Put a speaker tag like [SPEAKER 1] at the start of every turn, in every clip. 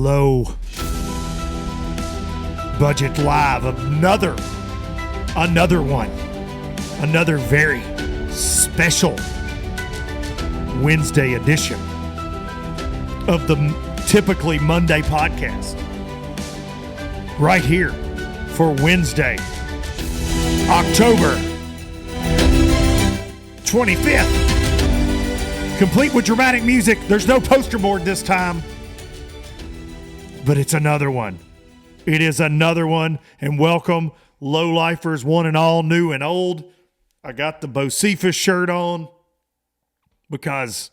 [SPEAKER 1] Low Budget Live. Another one. Another very special Wednesday edition of the typically Monday podcast. Right here for Wednesday, October 25th. Complete with dramatic music. There's no poster board this time. But it's another one. It is another one. And welcome, low-lifers, one and all, new and old. I got the bassfishing shirt on because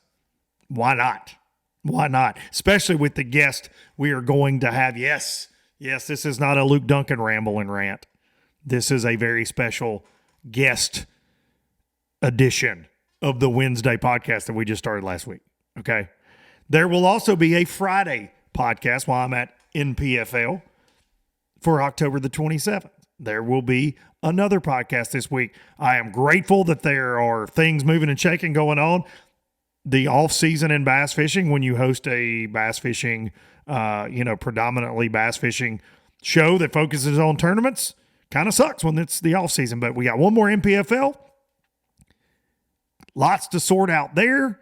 [SPEAKER 1] why not? Why not? Especially with the guest we are going to have. Yes, this is not a Luke Duncan ramble and rant. This is a very special guest edition of the Wednesday podcast that we just started last week. Okay. There will also be a Friday podcast while I'm at NPFL for October the 27th. There will be another podcast this week. I am grateful that there are things moving and shaking going on. The off season in bass fishing, when you host a bass fishing, predominantly bass fishing show that focuses on tournaments, kind of sucks when it's the off season. But we got one more NPFL. Lots to sort out there.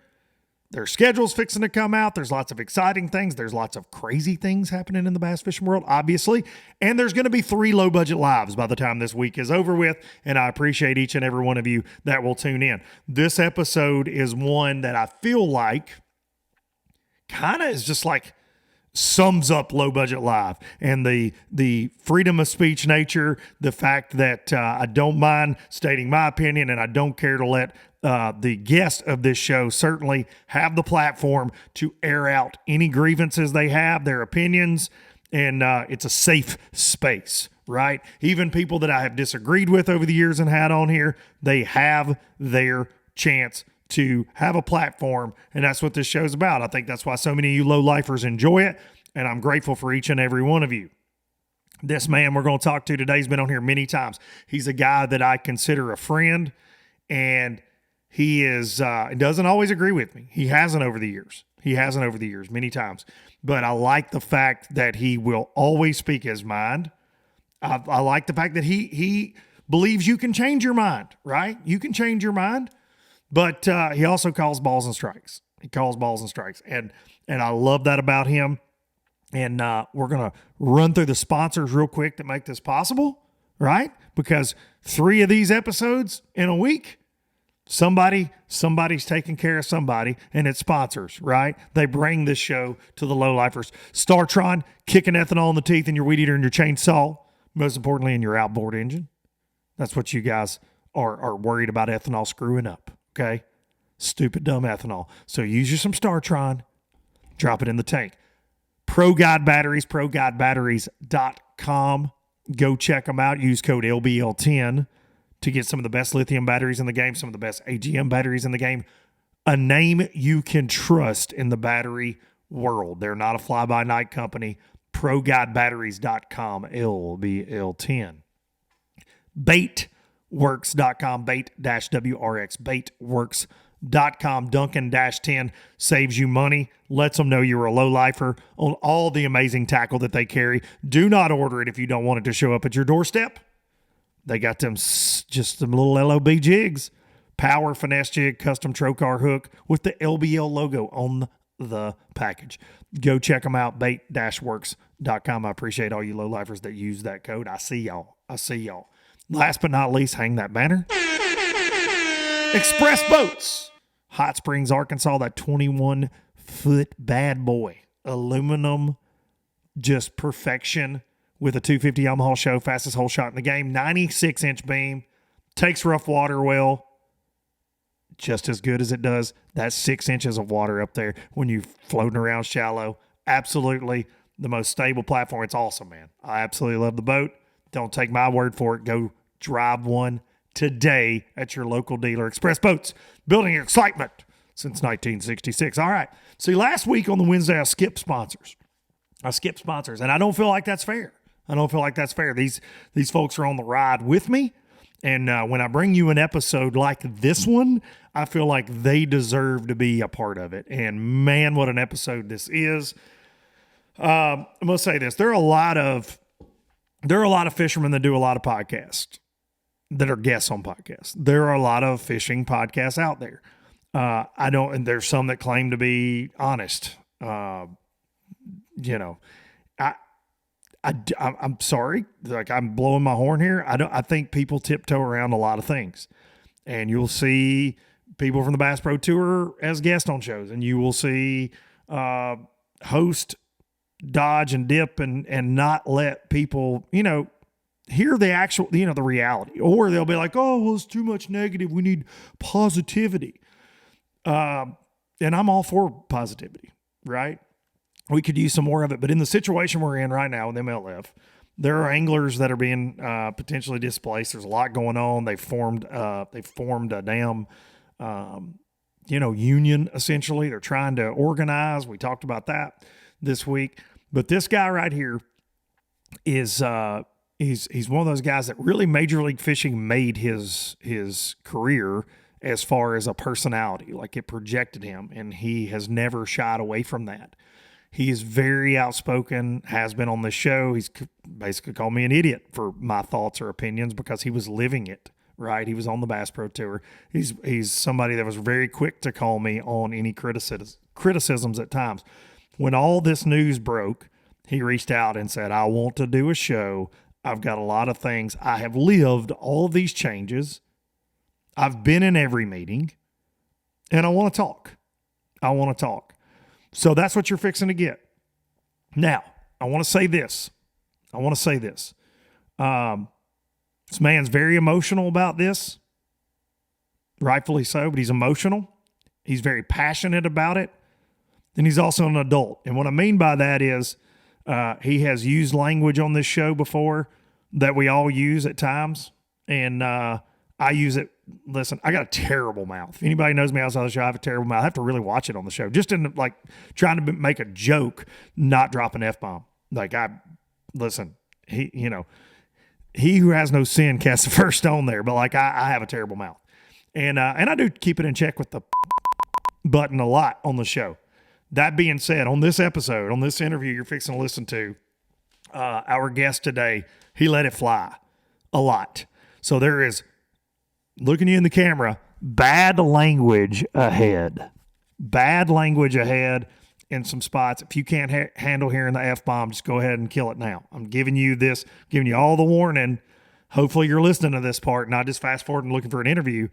[SPEAKER 1] Their schedule's fixing to come out. There's lots of exciting things. There's lots of crazy things happening in the bass fishing world, obviously. And there's going to be 3 low-budget lives by the time this week is over with, and I appreciate each and every one of you that will tune in. This episode is one that I feel like kind of is just like sums up low budget live and the freedom of speech nature, the fact that I don't mind stating my opinion and I don't care to let the guest of this show certainly have the platform to air out any grievances they have, their opinions, and it's a safe space, right? Even people that I have disagreed with over the years and had on here, they have their chance to have a platform, and that's what this show's about. I think that's why so many of you low-lifers enjoy it, and I'm grateful for each and every one of you. This man we're going to talk to today has been on here many times. He's a guy that I consider a friend, and he doesn't always agree with me. He hasn't over the years. Many times. But I like the fact that he will always speak his mind. I like the fact that he believes you can change your mind, right? You can change your mind. But he also calls balls and strikes. And I love that about him. And we're going to run through the sponsors real quick that make this possible, right? Because 3 of these episodes in a week, somebody's taking care of somebody, and it's sponsors, right? They bring this show to the low-lifers. StarTron, kicking ethanol in the teeth in your weed eater and your chainsaw. Most importantly, in your outboard engine. That's what you guys are worried about ethanol screwing up. Okay, stupid, dumb ethanol. So use you some StarTron, drop it in the tank. Pro Guide Batteries, ProGuideBatteries.com. Go check them out. Use code LBL10 to get some of the best lithium batteries in the game, some of the best AGM batteries in the game. A name you can trust in the battery world. They're not a fly-by-night company. ProGuideBatteries.com, LBL10. Baitworks.com, bait-WRX, baitworks.com. Duncan-10 saves you money, lets them know you're a low-lifer on all the amazing tackle that they carry. Do not order it if you don't want it to show up at your doorstep. They got them just some little LOB jigs, power finesse jig, custom trocar hook with the LBL logo on the package. Go check them out, bait-works.com. I appreciate all you low-lifers that use that code. I see y'all. Last but not least, hang that banner. Express Boats, Hot Springs, Arkansas, that 21-foot bad boy. Aluminum, just perfection with a 250 Yamaha show, fastest hole shot in the game. 96-inch beam, takes rough water well, just as good as it does that 6 inches of water up there when you're floating around shallow. Absolutely the most stable platform. It's awesome, man. I absolutely love the boat. Don't take my word for it. Go drive one today at your local dealer. Express Boats, building excitement since 1966. All right. See, last week on the Wednesday, I skipped sponsors, and I don't feel like that's fair. These folks are on the ride with me, and when I bring you an episode like this one, I feel like they deserve to be a part of it. And man, what an episode this is. I'm gonna say this: there are a lot of fishermen that do a lot of podcasts that are guests on podcasts. There are a lot of fishing podcasts out there. And there's some that claim to be honest. I'm sorry. Like, I'm blowing my horn here. I think people tiptoe around a lot of things, and you'll see people from the Bass Pro Tour as guests on shows, and you will see host dodge and dip and not let people, hear the actual, the reality. Or they'll be like, oh, well, it's too much negative. We need positivity. And I'm all for positivity, right? We could use some more of it. But in the situation we're in right now with MLF, there are anglers that are being potentially displaced. There's a lot going on. They've formed a damn, union, essentially. They're trying to organize. We talked about that this week. But this guy right here is he's one of those guys that really Major League Fishing made his career as far as a personality. Like, it projected him, and he has never shied away from that. He is very outspoken, has been on this show. He's basically called me an idiot for my thoughts or opinions because he was living it, right? He was on the Bass Pro Tour. He's somebody that was very quick to call me on any criticisms at times. When all this news broke, he reached out and said, I want to do a show. I've got a lot of things. I have lived all of these changes. I've been in every meeting, and I want to talk. So that's what you're fixing to get. Now, I want to say this. This man's very emotional about this, rightfully so, but he's emotional. He's very passionate about it, and he's also an adult. And what I mean by that is he has used language on this show before that we all use at times, and I use it. Listen, I got a terrible mouth. If anybody knows me outside the show, I have a terrible mouth. I have to really watch it on the show. Just in like trying to make a joke, not drop an F-bomb. Like, he who has no sin casts the first stone there. But like, I have a terrible mouth. And I do keep it in check with the button a lot on the show. That being said, on this episode, on this interview you're fixing to listen to, our guest today, he let it fly a lot. So there is, looking you in the camera, bad language ahead in some spots. If you can't handle hearing the F-bomb, just go ahead and kill it now. I'm giving you all the warning. Hopefully you're listening to this part, not just fast forward and looking for an interview,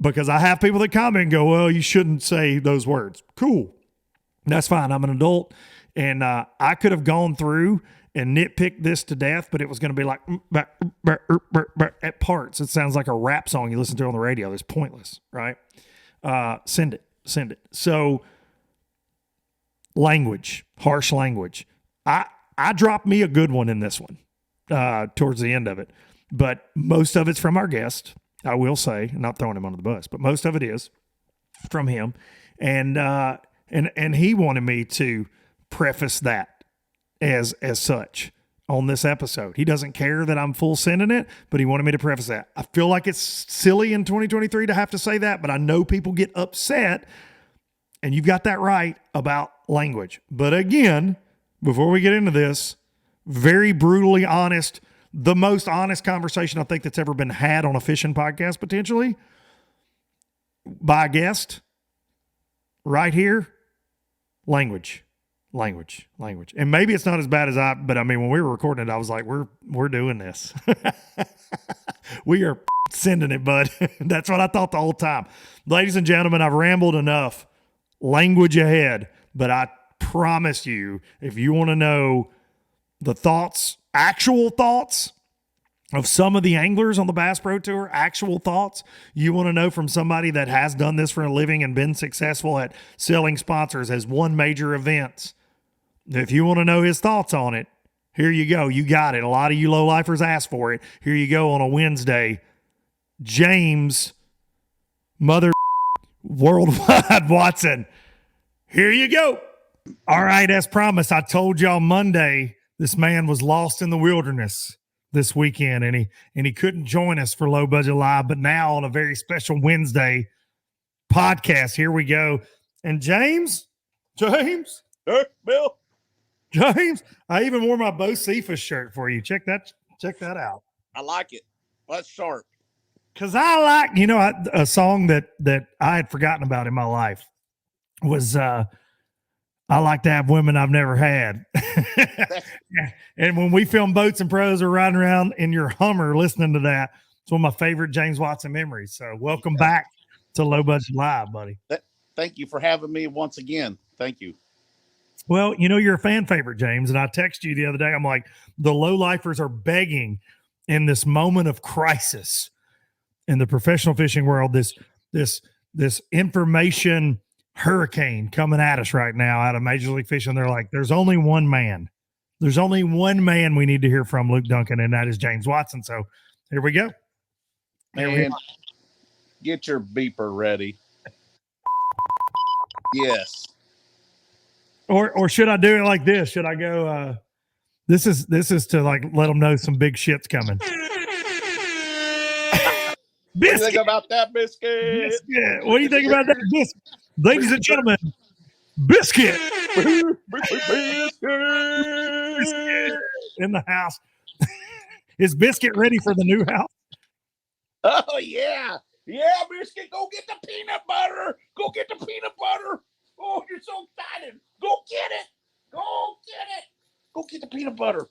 [SPEAKER 1] because I have people that comment and go, well, you shouldn't say those words. Cool. That's fine. I'm an adult, and I could have gone through and nitpicked this to death, but it was going to be like at parts. It sounds like a rap song you listen to on the radio. It's pointless, right? Send it. So language, harsh language. I dropped me a good one in this one towards the end of it, but most of it's from our guest. I will say, not throwing him under the bus, but most of it is from him. And he wanted me to preface that as such on this episode. He doesn't care that I'm full sending it, but he wanted me to preface that. I feel like it's silly in 2023 to have to say that, but I know people get upset, and you've got that right about language. But again, before we get into this, very brutally honest, the most honest conversation I think that's ever been had on a fishing podcast, potentially, by a guest, right here, language. And maybe it's not as bad as but I mean, when we were recording it, I was like, we're doing this. We are sending it, bud. That's what I thought the whole time. Ladies and gentlemen, I've rambled enough. Language ahead, but I promise you, if you want to know the actual thoughts of some of the anglers on the Bass Pro Tour, actual thoughts, you want to know from somebody that has done this for a living and been successful at selling sponsors, has won major events. If you want to know his thoughts on it, here you go. You got it. A lot of you low-lifers asked for it. Here you go on a Wednesday. James Mother Worldwide Watson. Here you go. All right, as promised, I told y'all Monday this man was lost in the wilderness this weekend, and he couldn't join us for Low Budget Live, but now on a very special Wednesday podcast, here we go. And James?
[SPEAKER 2] Hey, Bill.
[SPEAKER 1] James, I even wore my Bo Cephas shirt for you. Check that out.
[SPEAKER 2] I like it. That's sharp.
[SPEAKER 1] Because I like, a song that I had forgotten about in my life was I like to have women I've never had. And when we film Boats and Pros or riding around in your Hummer listening to that, it's one of my favorite James Watson memories. So welcome back to Low Budget Live, buddy.
[SPEAKER 2] Thank you for having me once again. Thank you.
[SPEAKER 1] Well, you're a fan favorite, James, and I texted you the other day. I'm like, the low lifers are begging in this moment of crisis in the professional fishing world, this information hurricane coming at us right now out of Major League Fishing. They're like, there's only one man. There's only one man we need to hear from, Luke Duncan, and that is James Watson. So here we go.
[SPEAKER 2] Man, get your beeper ready. Yes.
[SPEAKER 1] Or should I do it like this? Should I go? This is to like let them know some big shit's coming.
[SPEAKER 2] What do you think about that, Biscuit?
[SPEAKER 1] What do you think about that, Biscuit? Ladies and gentlemen, Biscuit. Biscuit in the house. Is Biscuit ready for the new house?
[SPEAKER 2] Oh, yeah. Yeah, Biscuit, go get the peanut butter. Go get the peanut butter. Oh, you're so excited. Go get it. Go get it. Go get the peanut butter.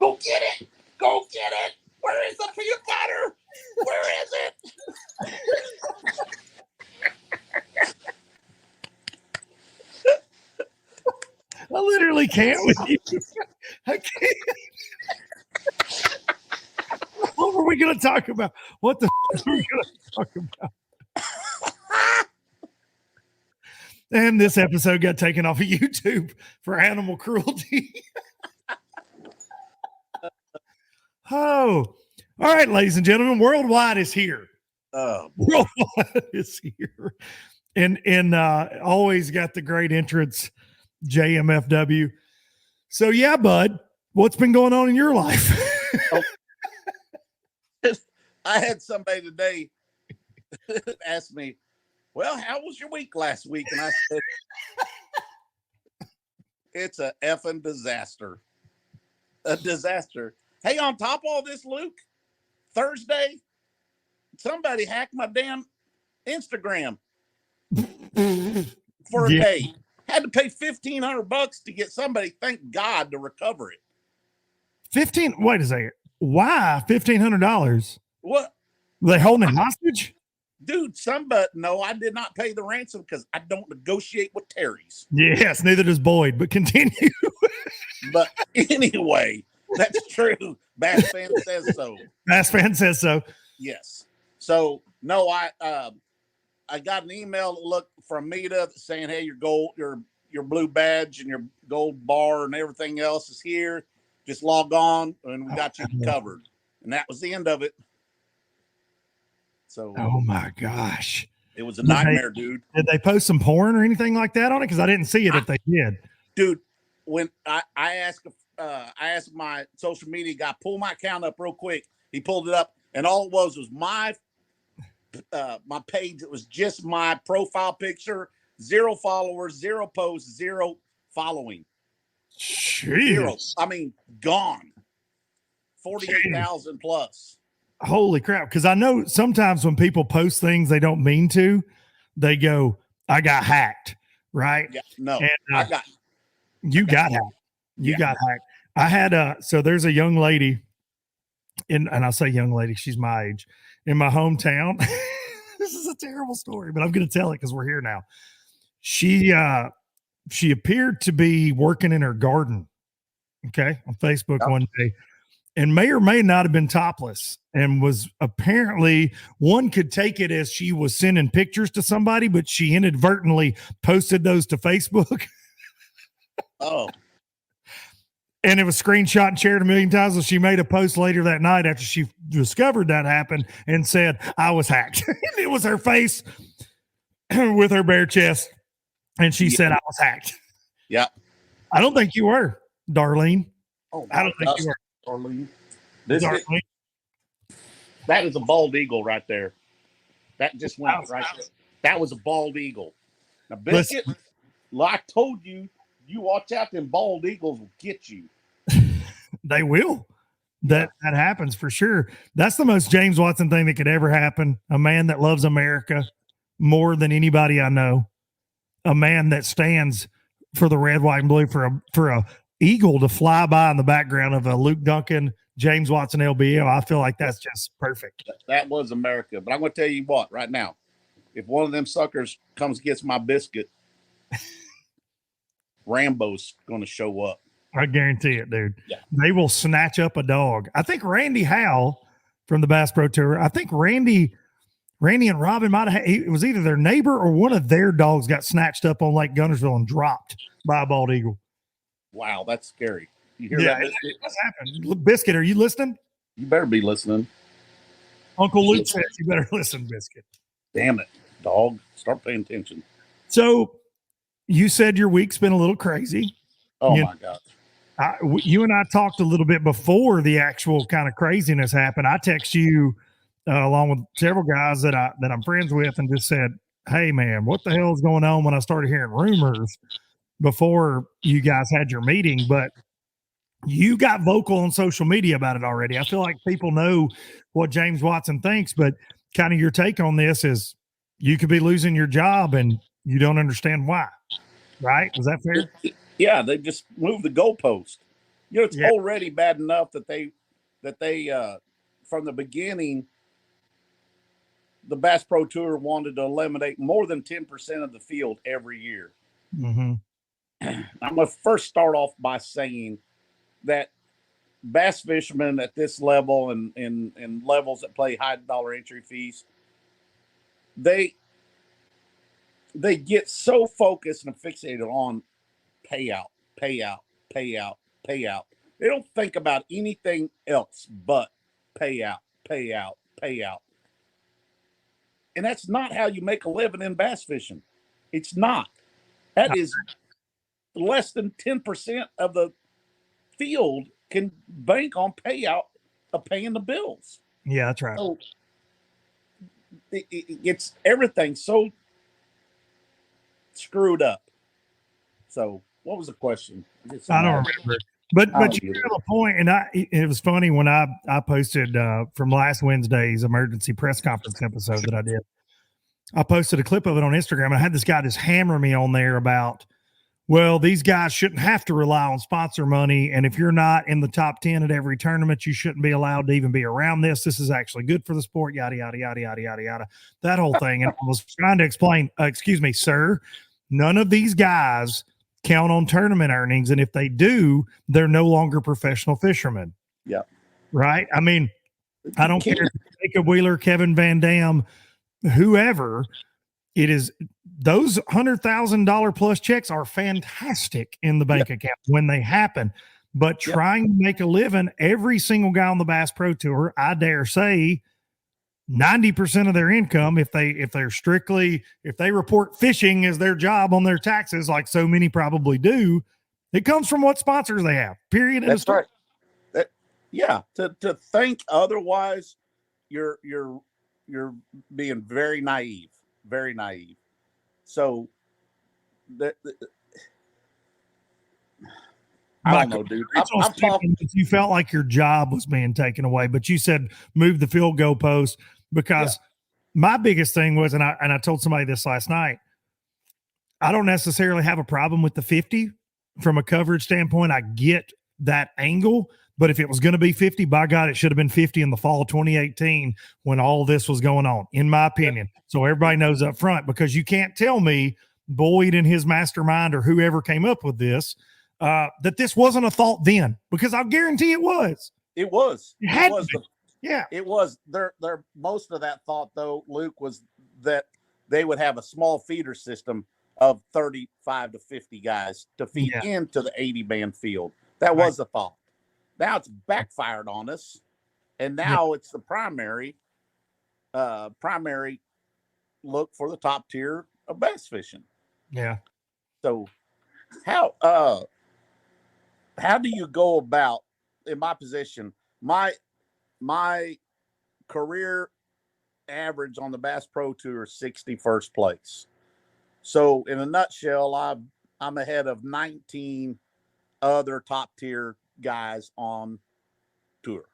[SPEAKER 2] Go get it. Go get it. Where is the peanut butter? Where is it?
[SPEAKER 1] I literally can't with you. I can't. What were we going to talk about? What the are we going to talk about? And this episode got taken off of YouTube for animal cruelty. Oh, all right, ladies and gentlemen, Worldwide is here. Worldwide is here. And always got the great entrance, JMFW. So yeah, bud, what's been going on in your life?
[SPEAKER 2] I had somebody today ask me, well, how was your week last week? And I said, it's a effing disaster. A disaster. Hey, on top of all this, Luke, Thursday, somebody hacked my damn Instagram for a day. Had to pay $1,500 to get somebody, thank God, to recover it.
[SPEAKER 1] Wait a second. Why $1,500?
[SPEAKER 2] What?
[SPEAKER 1] Were they holding it hostage?
[SPEAKER 2] Dude, no, I did not pay the ransom because I don't negotiate with Terry's.
[SPEAKER 1] Yes, neither does Boyd, but continue.
[SPEAKER 2] But anyway, that's true. Bass Fan says so.
[SPEAKER 1] Bass Fan says so.
[SPEAKER 2] Yes. So, no, I got an email from Meta saying, hey, your blue badge and your gold bar and everything else is here. Just log on and we got you covered. And that was the end of it. So,
[SPEAKER 1] oh my gosh,
[SPEAKER 2] it was a nightmare, dude.
[SPEAKER 1] Did they post some porn or anything like that on it? Because I didn't see it. If they did,
[SPEAKER 2] dude, when I asked my social media guy, pull my account up real quick. He pulled it up, and all it was my page. It was just my profile picture, 0 followers, 0 posts, 0 following.
[SPEAKER 1] Jeez.
[SPEAKER 2] 0. I mean, gone. 48,000 plus.
[SPEAKER 1] Holy crap. Because I know sometimes when people post things they don't mean to, they go, I got hacked, right?
[SPEAKER 2] Yeah, no,
[SPEAKER 1] and,
[SPEAKER 2] you
[SPEAKER 1] got hacked. You got hacked. I had so there's a young lady, and I say young lady, she's my age, in my hometown. This is a terrible story, but I'm going to tell it because we're here now. She appeared to be working in her garden, okay, on Facebook one day, and may or may not have been topless, and was apparently, one could take it as she was sending pictures to somebody, but she inadvertently posted those to Facebook.
[SPEAKER 2] Oh.
[SPEAKER 1] And it was screenshot and shared a million times. So she made a post later that night after she discovered that happened and said, I was hacked. It was her face with her bare chest. And she said, I was hacked.
[SPEAKER 2] Yeah.
[SPEAKER 1] I don't think you were, Darlene.
[SPEAKER 2] Oh,
[SPEAKER 1] I don't think you were.
[SPEAKER 2] Darlene. That is a bald eagle right there. That just went right there. That was a bald eagle. Now, Biscuit, like I told you, you watch out, them bald eagles will get you.
[SPEAKER 1] They will. That happens for sure. That's the most James Watson thing that could ever happen. A man that loves America more than anybody I know. A man that stands for the red, white, and blue, for a eagle to fly by in the background of a Luke Duncan, James Watson LBL. I feel like that's just perfect.
[SPEAKER 2] That was America. But I'm going to tell you what, right now, if one of them suckers comes gets my Biscuit, Rambo's going to show up.
[SPEAKER 1] I guarantee it, dude.
[SPEAKER 2] Yeah.
[SPEAKER 1] They will snatch up a dog. I think Randy Howell from the Bass Pro Tour, I think Randy and Robin might have, it was either their neighbor or one of their dogs got snatched up on Lake Gunnersville and dropped by a bald eagle.
[SPEAKER 2] Wow, that's scary. You hear that, Biscuit?
[SPEAKER 1] What's happened? Biscuit, are you listening?
[SPEAKER 2] You better be listening.
[SPEAKER 1] Uncle Luke says you better listen, Biscuit.
[SPEAKER 2] Damn it, dog. Start paying attention.
[SPEAKER 1] So you said your week's been a little crazy.
[SPEAKER 2] Oh, my God.
[SPEAKER 1] You and I talked a little bit before the actual kind of craziness happened. I text you along with several guys that I'm friends with and just said, hey, man, what the hell is going on when I started hearing rumors before you guys had your meeting? But you got vocal on social media about it already. I feel like people know what James Watson thinks, but kind of your take on this is you could be losing your job and you don't understand why. Right? Was that fair?
[SPEAKER 2] Yeah, they just moved the goalpost. You know, it's already bad enough that they from the beginning, the Bass Pro Tour wanted to eliminate more than 10% of the field every year.
[SPEAKER 1] Mm-hmm.
[SPEAKER 2] I'm going to first start off by saying that bass fishermen at this level and levels that play high dollar entry fees, they get so focused and fixated on payout. They don't think about anything else but payout. And that's not how you make a living in bass fishing. It's not. That is less than 10% of the field can bank on payout of paying the bills.
[SPEAKER 1] Yeah, that's right.
[SPEAKER 2] So it's everything so screwed up. So what was the question?
[SPEAKER 1] I don't remember. But you have a point, and it was funny when I posted from last Wednesday's emergency press conference episode that I did. I posted a clip of it on Instagram. And I had this guy just hammer me on there about, well, these guys shouldn't have to rely on sponsor money, and if you're not in the top 10 at every tournament, you shouldn't be allowed to even be around this. This is actually good for the sport. Yada yada yada yada yada yada. That whole thing. And I was trying to explain. Excuse me, sir. None of these guys count on tournament earnings, and if they do, they're no longer professional fishermen.
[SPEAKER 2] Yeah.
[SPEAKER 1] Right? I mean, I don't care if Jacob Wheeler, Kevin Van Dam, whoever it is, those $100,000 plus checks are fantastic in the bank account when they happen. But trying to make a living, every single guy on the Bass Pro Tour, I dare say 90% of their income, if they report fishing as their job on their taxes, like so many probably do, it comes from what sponsors they have. Period.
[SPEAKER 2] That's right. To think otherwise, you're being very naive. Very naive. So I don't know, dude.
[SPEAKER 1] You felt like your job was being taken away, but you said move the field goal post because my biggest thing was, and I told somebody this last night, I don't necessarily have a problem with the 50 from a coverage standpoint. I get that angle, but if it was going to be 50, by God, it should have been 50 in the fall of 2018 when all this was going on, in my opinion. So everybody knows up front, because you can't tell me Boyd and his mastermind or whoever came up with this, that this wasn't a thought then, because I'll guarantee it was.
[SPEAKER 2] It was.
[SPEAKER 1] It was.
[SPEAKER 2] It was. Their most of that thought, though, Luke, was that they would have a small feeder system of 35 to 50 guys to feed into the 80-man field. That was the thought. Now it's backfired on us, and now it's the primary look for the top tier of bass fishing.
[SPEAKER 1] Yeah.
[SPEAKER 2] So how do you go about, in my position, my career average on the Bass Pro Tour is 61st place. So in a nutshell, I'm ahead of 19 other top tier guys on tour.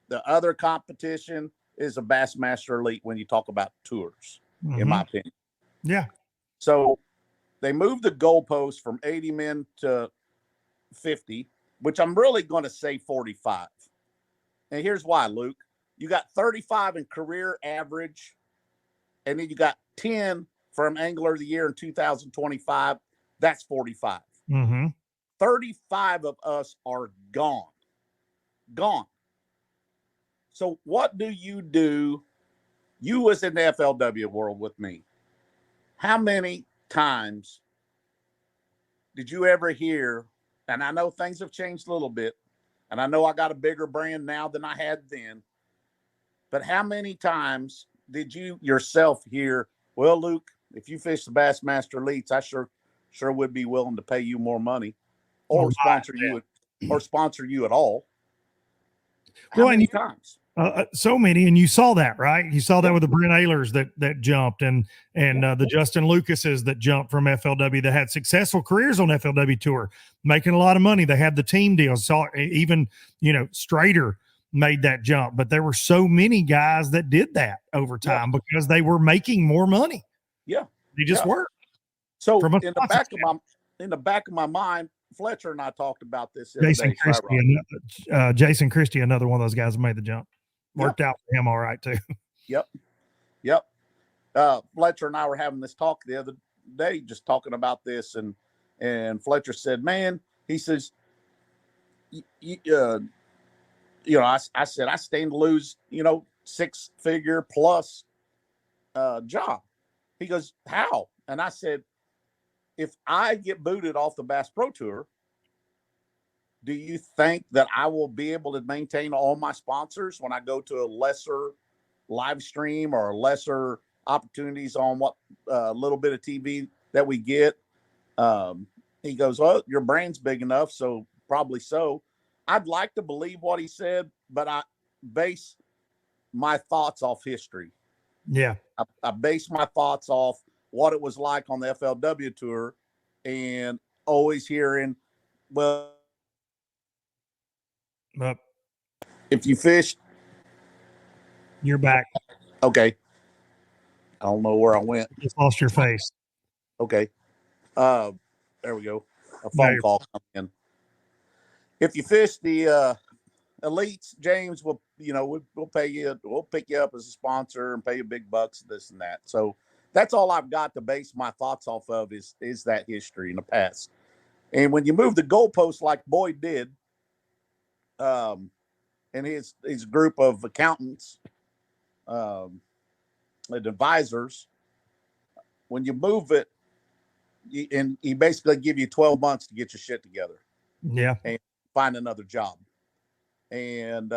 [SPEAKER 2] The other competition is a Bassmaster Elite when you talk about tours, in my opinion.
[SPEAKER 1] Yeah.
[SPEAKER 2] So they moved the goalpost from 80 men to 50, which I'm really going to say 45. And here's why, Luke. You got 35 in career average, and then you got 10 from Angler of the Year in 2025. That's 45. 35 of us are gone. Gone. So what do? You was in the FLW world with me. How many times did you ever hear, and I know things have changed a little bit, and I know I got a bigger brand now than I had then, but how many times did you yourself hear, well, Luke, if you fish the Bassmaster Elites, I sure would be willing to pay you more money or sponsor you at all? How many times?
[SPEAKER 1] So many, and you saw that, right? You saw that with the Brent Ehlers that jumped, and the Justin Lucases that jumped from FLW that had successful careers on FLW tour, making a lot of money. They had the team deals. Saw even Strader made that jump, but there were so many guys that did that over time because they were making more money.
[SPEAKER 2] Yeah,
[SPEAKER 1] they just were.
[SPEAKER 2] So in the back of my mind, Fletcher and I talked about this.
[SPEAKER 1] Jason Christie, another one of those guys who made the jump. Worked out for him all right too.
[SPEAKER 2] Yep. Fletcher and I were having this talk the other day, just talking about this, and Fletcher said, "Man," he says, I said I stand to lose, 6-figure plus job." He goes, "How?" And I said, "If I get booted off the Bass Pro Tour, do you think that I will be able to maintain all my sponsors when I go to a lesser live stream or lesser opportunities on what little bit of TV that we get?" He goes, "Well, your brand's big enough, so probably so." I'd like to believe what he said, but I base my thoughts off history.
[SPEAKER 1] Yeah.
[SPEAKER 2] I base my thoughts off what it was like on the FLW tour, and always hearing, well, if you fish,
[SPEAKER 1] you're back.
[SPEAKER 2] Okay. I don't know where I went.
[SPEAKER 1] Just lost your face.
[SPEAKER 2] Okay. There we go. A phone call coming in. If you fish the elites, James will, we'll pay you. We'll pick you up as a sponsor and pay you big bucks, this and that. So that's all I've got to base my thoughts off of is that history in the past. And when you move the goalpost like Boyd did, and his group of accountants, and advisors, when you move it, and he basically give you 12 months to get your shit together.
[SPEAKER 1] Yeah.
[SPEAKER 2] And find another job. And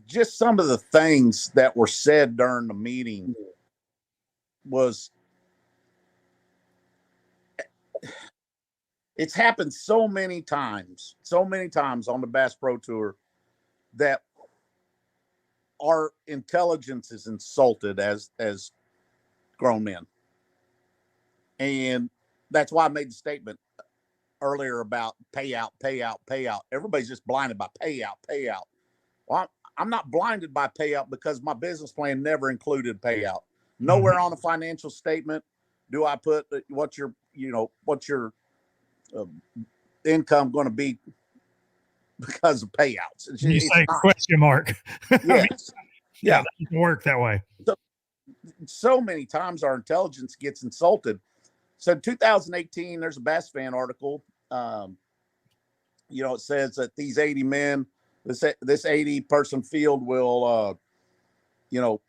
[SPEAKER 2] just some of the things that were said during the meeting was, it's happened so many times on the Bass Pro Tour that our intelligence is insulted as grown men. And that's why I made the statement earlier about payout. Everybody's just blinded by payout. Well, I'm not blinded by payout because my business plan never included payout. Nowhere on a financial statement do I put what's your income going to be because of payouts.
[SPEAKER 1] You say question mark.
[SPEAKER 2] Yes.
[SPEAKER 1] Yeah, that doesn't work that way.
[SPEAKER 2] So many times our intelligence gets insulted. So in 2018, there's a Bass Fan article. It says that these 80 men, this 80-person field will, it'll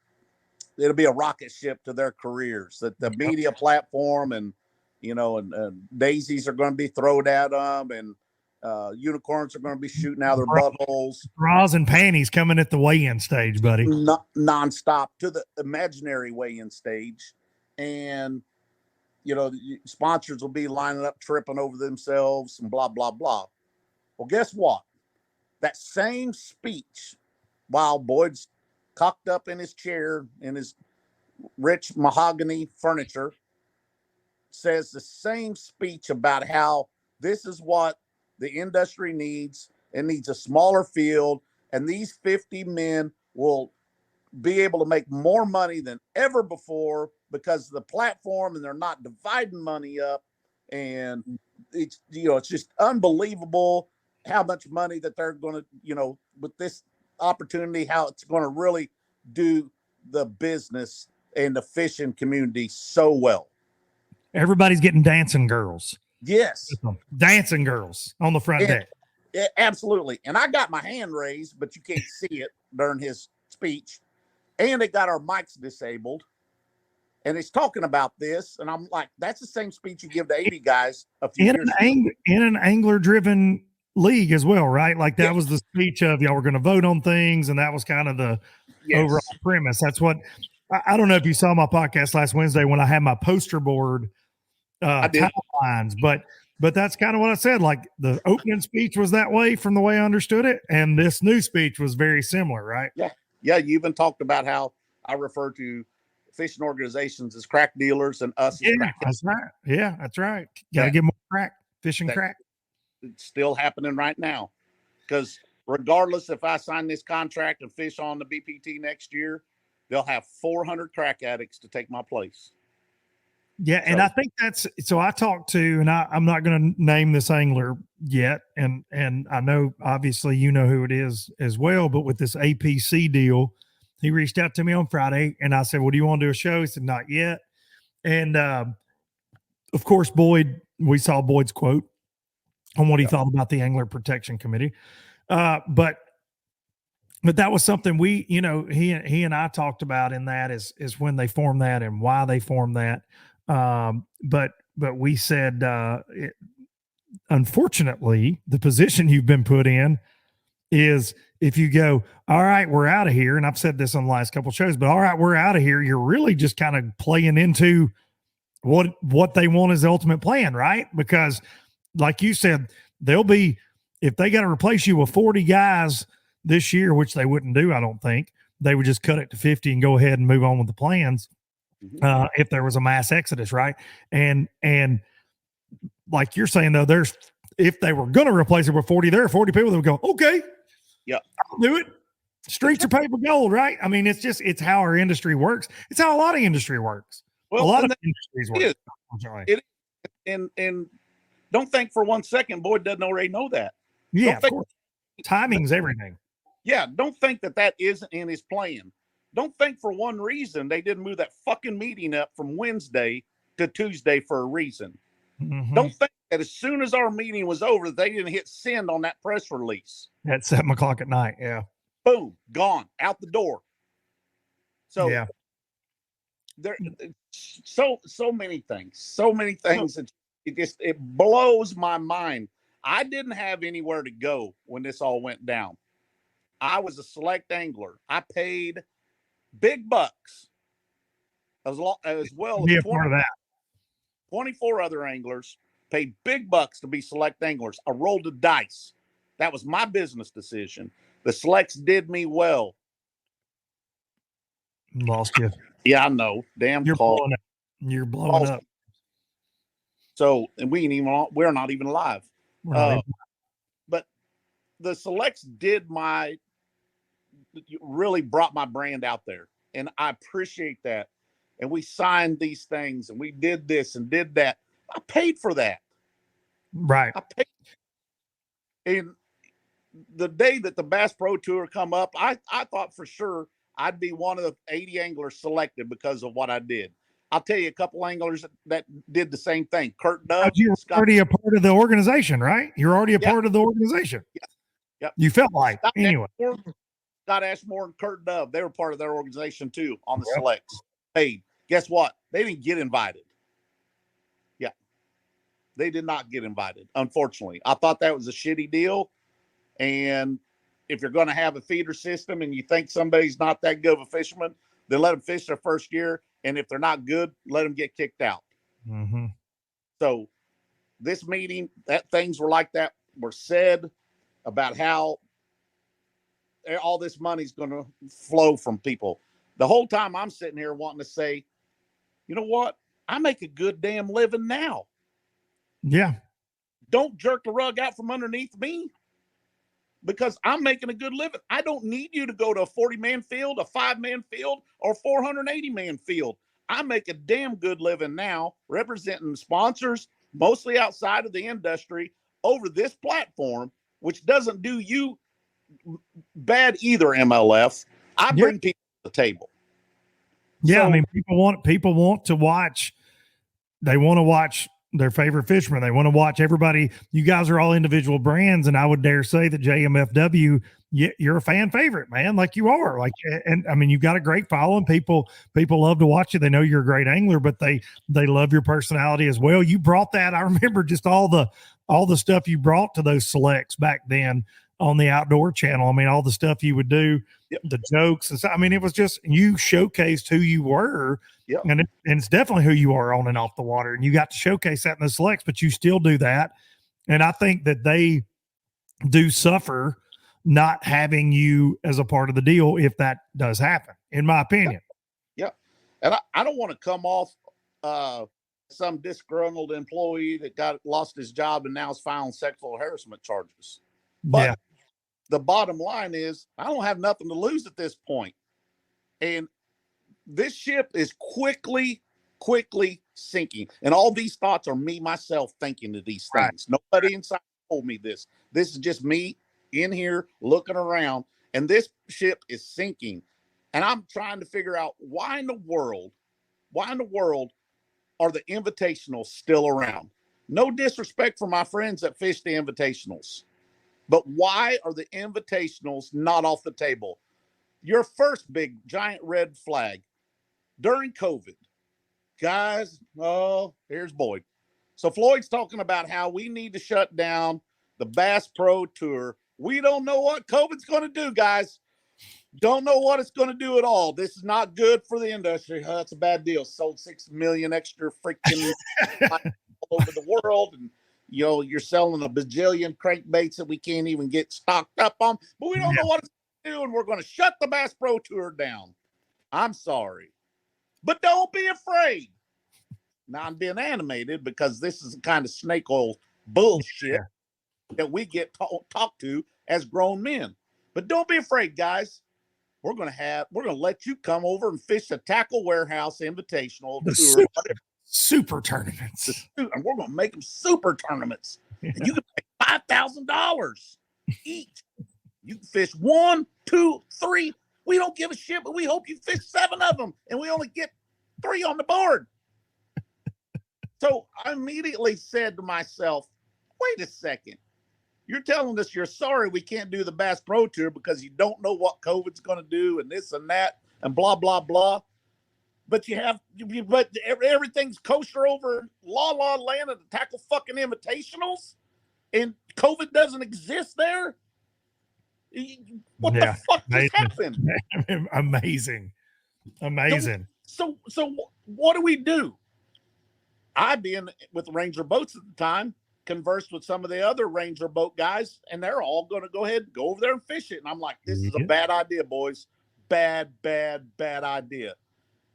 [SPEAKER 2] be a rocket ship to their careers. That the media platform and daisies are going to be thrown at them, and unicorns are going to be shooting out their buttholes.
[SPEAKER 1] Bras and panties coming at the weigh-in stage, buddy.
[SPEAKER 2] Nonstop to the imaginary weigh-in stage, and sponsors will be lining up, tripping over themselves, and blah blah blah. Well, guess what? That same speech while Boyd's cocked up in his chair in his rich mahogany furniture, says the same speech about how this is what the industry needs. It needs a smaller field, and these 50 men will be able to make more money than ever before because of the platform, and they're not dividing money up. And it's, it's just unbelievable how much money that they're going to, with this opportunity, how it's going to really do the business and the fishing community so well.
[SPEAKER 1] Everybody's getting dancing girls.
[SPEAKER 2] Yes.
[SPEAKER 1] Dancing girls on the front deck.
[SPEAKER 2] Absolutely. And I got my hand raised, but you can't see it during his speech. And it got our mics disabled. And he's talking about this. And I'm like, that's the same speech you give to 80 guys a few years ago.
[SPEAKER 1] In an angler-driven league as well, right? Like that was the speech of y'all were going to vote on things. And that was kind of the overall premise. That's what, I don't know if you saw my podcast last Wednesday when I had my poster board timelines, but that's kind of what I said. Like the opening speech was that way from the way I understood it. And this new speech was very similar, right?
[SPEAKER 2] Yeah. Yeah. You even talked about how I refer to fishing organizations as crack dealers and us as crack.
[SPEAKER 1] That's right. Yeah, that's right. Got to get more crack, fishing crack.
[SPEAKER 2] It's still happening right now. Because regardless if I sign this contract and fish on the BPT next year, they'll have 400 crack addicts to take my place.
[SPEAKER 1] Yeah, and I think that's so. I talked to, and I'm not going to name this angler yet, and I know obviously you know who it is as well. But with this APC deal, he reached out to me on Friday, and I said, "Well, do you want to do a show?" He said, "Not yet." And of course, we saw Boyd's quote on what he thought about the Angler Protection Committee, but that was something we, he and I talked about in that is when they formed that and why they formed that. But we said, unfortunately, the position you've been put in is if you go, all right, we're out of here. And I've said this on the last couple of shows, but all right, we're out of here. You're really just kind of playing into what they want as the ultimate plan, right? Because like you said, if they got to replace you with 40 guys this year, which they wouldn't do, I don't think, they would just cut it to 50 and go ahead and move on with the plans. If there was a mass exodus, right? And like you're saying though, if they were going to replace it with 40, there are 40 people that would go, okay,
[SPEAKER 2] yeah,
[SPEAKER 1] I'll do it. Streets are paper gold, right? I mean, it's how our industry works. It's how a lot of industry works.
[SPEAKER 2] Well,
[SPEAKER 1] a lot of industries work.
[SPEAKER 2] And don't think for 1 second Boyd doesn't already know that.
[SPEAKER 1] Yeah, of course. Timing's everything.
[SPEAKER 2] Yeah, don't think that isn't in his plan. Don't think for one reason they didn't move that fucking meeting up from Wednesday to Tuesday for a reason.
[SPEAKER 1] Mm-hmm.
[SPEAKER 2] Don't think that as soon as our meeting was over, they didn't hit send on that press release.
[SPEAKER 1] At 7:00 at night, yeah.
[SPEAKER 2] Boom, gone, out the door. So
[SPEAKER 1] yeah,
[SPEAKER 2] there so many things. It blows my mind. I didn't have anywhere to go when this all went down. I was a select angler. I paid big bucks as well as
[SPEAKER 1] be a part of that.
[SPEAKER 2] 24 other anglers paid big bucks to be select anglers. I rolled the dice. That was my business decision. The selects did me well.
[SPEAKER 1] Lost you.
[SPEAKER 2] Yeah, I know. Damn,
[SPEAKER 1] you're
[SPEAKER 2] call.
[SPEAKER 1] blowing up. You're blowing up.
[SPEAKER 2] So, and we're not even live. But the selects really brought my brand out there. And I appreciate that. And we signed these things and we did this and did that. I paid for that.
[SPEAKER 1] Right.
[SPEAKER 2] I paid. And the day that the Bass Pro Tour come up, I thought for sure I'd be one of the 80 anglers selected because of what I did. I'll tell you a couple anglers that did the same thing. Kurt Dove.
[SPEAKER 1] You were already a part of the organization, right? You're already a part of the organization.
[SPEAKER 2] Yeah. Yep.
[SPEAKER 1] You felt like anyway.
[SPEAKER 2] Scott Ashmore and Kurt Dove, they were part of their organization too on the selects. Paid. Guess what? They didn't get invited. Yeah. They did not get invited, unfortunately. I thought that was a shitty deal. And if you're going to have a feeder system and you think somebody's not that good of a fisherman, then let them fish their first year. And if they're not good, let them get kicked out.
[SPEAKER 1] Mm-hmm.
[SPEAKER 2] So this meeting, things were like that were said about how all this money's going to flow from people. The whole time I'm sitting here wanting to say, you know what? I make a good damn living now.
[SPEAKER 1] Yeah.
[SPEAKER 2] Don't jerk the rug out from underneath me because I'm making a good living. I don't need you to go to a 40-man field, a 5-man field, or 480-man field. I make a damn good living now representing sponsors, mostly outside of the industry, over this platform, which doesn't do you bad either, MLF. I bring people to the table.
[SPEAKER 1] Yeah,
[SPEAKER 2] So,
[SPEAKER 1] I mean, people want to watch. They want to watch their favorite fishermen. They want to watch everybody. You guys are all individual brands, and I would dare say that JMFW, you're a fan favorite, man. Like you are. Like, and I mean, you've got a great following. People love to watch you. They know you're a great angler, but they love your personality as well. You brought that. I remember just all the stuff you brought to those selects back then on the Outdoor Channel. I mean, all the stuff you would do, the jokes and stuff. I mean, it was just you showcased who you were.
[SPEAKER 2] Yep.
[SPEAKER 1] And it's definitely who you are on and off the water. And you got to showcase that in the selects, but you still do that. And I think that they do suffer not having you as a part of the deal if that does happen, in my opinion.
[SPEAKER 2] Yeah. And I don't want to come off some disgruntled employee that lost his job and now is filing sexual harassment charges. But the bottom line is I don't have nothing to lose at this point. And this ship is quickly sinking. And all these thoughts are me, myself, thinking of these things. Right. Nobody inside told me this. This is just me in here looking around. And this ship is sinking. And I'm trying to figure out why in the world are the invitationals still around? No disrespect for my friends that fish the invitationals. But why are the invitationals not off the table? Your first big giant red flag during COVID, guys. Oh, here's Boyd. So Floyd's talking about how we need to shut down the Bass Pro Tour. We don't know what COVID's going to do, guys. Don't know what it's going to do at all. This is not good for the industry. That's a bad deal. Sold 6 million extra freaking all over the world. And, you know, you're selling a bajillion crankbaits that we can't even get stocked up on. But we don't know what it's going to do, and we're going to shut the Bass Pro Tour down. I'm sorry. But don't be afraid. Now I'm being animated because this is the kind of snake oil bullshit that we get talked to as grown men. But don't be afraid, guys. We're gonna let you come over and fish the Tackle Warehouse Invitational Tour.
[SPEAKER 1] Super tournaments.
[SPEAKER 2] And we're gonna make them super tournaments. And you can pay $5,000 each. You can fish 1, 2, 3. We don't give a shit, but we hope you fish 7 of them, and we only get 3 on the board. So I immediately said to myself, wait a second. You're telling us you're sorry we can't do the Bass Pro Tour because you don't know what COVID's going to do and this and that and blah, blah, blah. But everything's kosher over La La Land at the Tackle fucking Invitationals, and COVID doesn't exist there. What the fuck just happened?
[SPEAKER 1] Amazing.
[SPEAKER 2] So what do we do? I, being with Ranger Boats at the time, conversed with some of the other Ranger boat guys, and they're all going to go ahead and go over there and fish it. And I'm like, this is a bad idea, boys. Bad idea.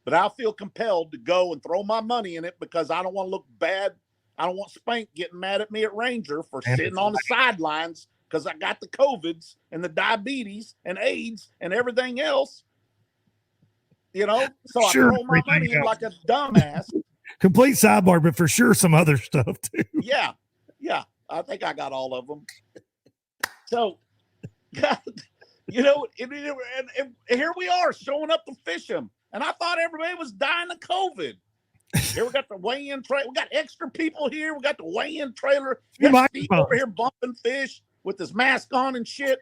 [SPEAKER 2] But I feel compelled to go and throw my money in it because I don't want to look bad. I don't want Spank getting mad at me at Ranger for sitting on the sidelines because I got the COVIDs and the diabetes and AIDS and everything else. You know, so I throw my money in like a dumbass.
[SPEAKER 1] Complete sidebar, but for sure some other stuff too.
[SPEAKER 2] Yeah. I think I got all of them. So, you know, and here we are showing up to fish them. And I thought everybody was dying of COVID. Here we got the weigh-in trailer. We got extra people here. We got the weigh-in trailer. We got Steve over here bumping fish with his mask on and shit.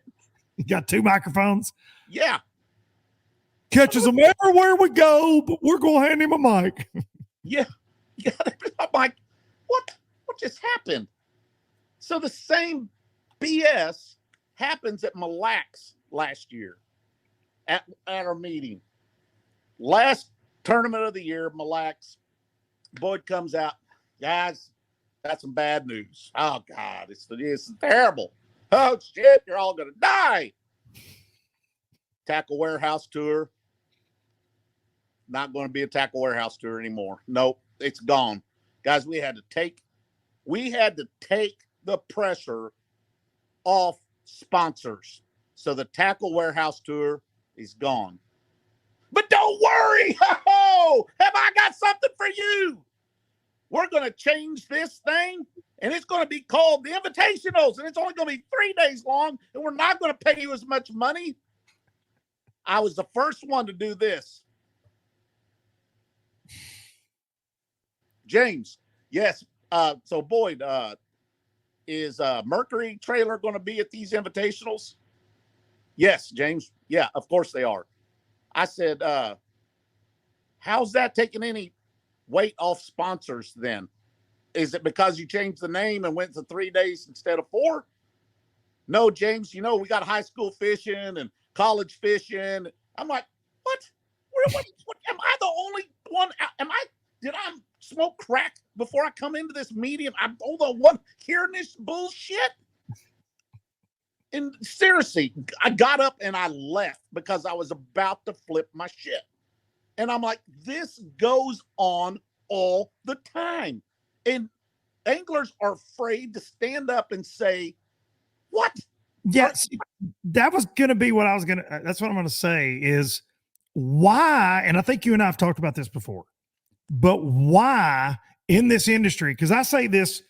[SPEAKER 1] You got 2 microphones.
[SPEAKER 2] Yeah.
[SPEAKER 1] Catches them everywhere we go, but we're going to hand him a mic.
[SPEAKER 2] Yeah. I'm like, what just happened? So the same BS happens at Mille Lacs last year at our meeting. Last tournament of the year, Mille Lacs. Boyd comes out, guys, got some bad news. Oh, God, it's terrible. Oh, shit, you're all going to die. Tackle Warehouse Tour. Not going to be a Tackle Warehouse Tour anymore. Nope, it's gone. Guys, we had to take the pressure off sponsors. So the Tackle Warehouse Tour is gone. But don't worry. Ho-ho! Have I got something for you? We're going to change this thing, and it's going to be called the Invitationals, and it's only going to be 3 days long, and we're not going to pay you as much money. I was the first one to do this. James, yes. So Boyd, is Mercury Trailer going to be at these Invitationals? Yes, James. Yeah, of course they are. I said, how's that taking any weight off sponsors then? Is it because you changed the name and went to 3 days instead of 4? No, James, we got high school fishing and college fishing. I'm like, what? What am I the only one? Did I smoke crack before I come into this meeting? I'm the only one hearing this bullshit. And seriously, I got up and I left because I was about to flip my shit. And I'm like, this goes on all the time. And anglers are afraid to stand up and say, what?
[SPEAKER 1] Yes, that was going to be what I was going to, that's what I'm going to say is why, and I think you and I have talked about this before, but why in this industry, because I say this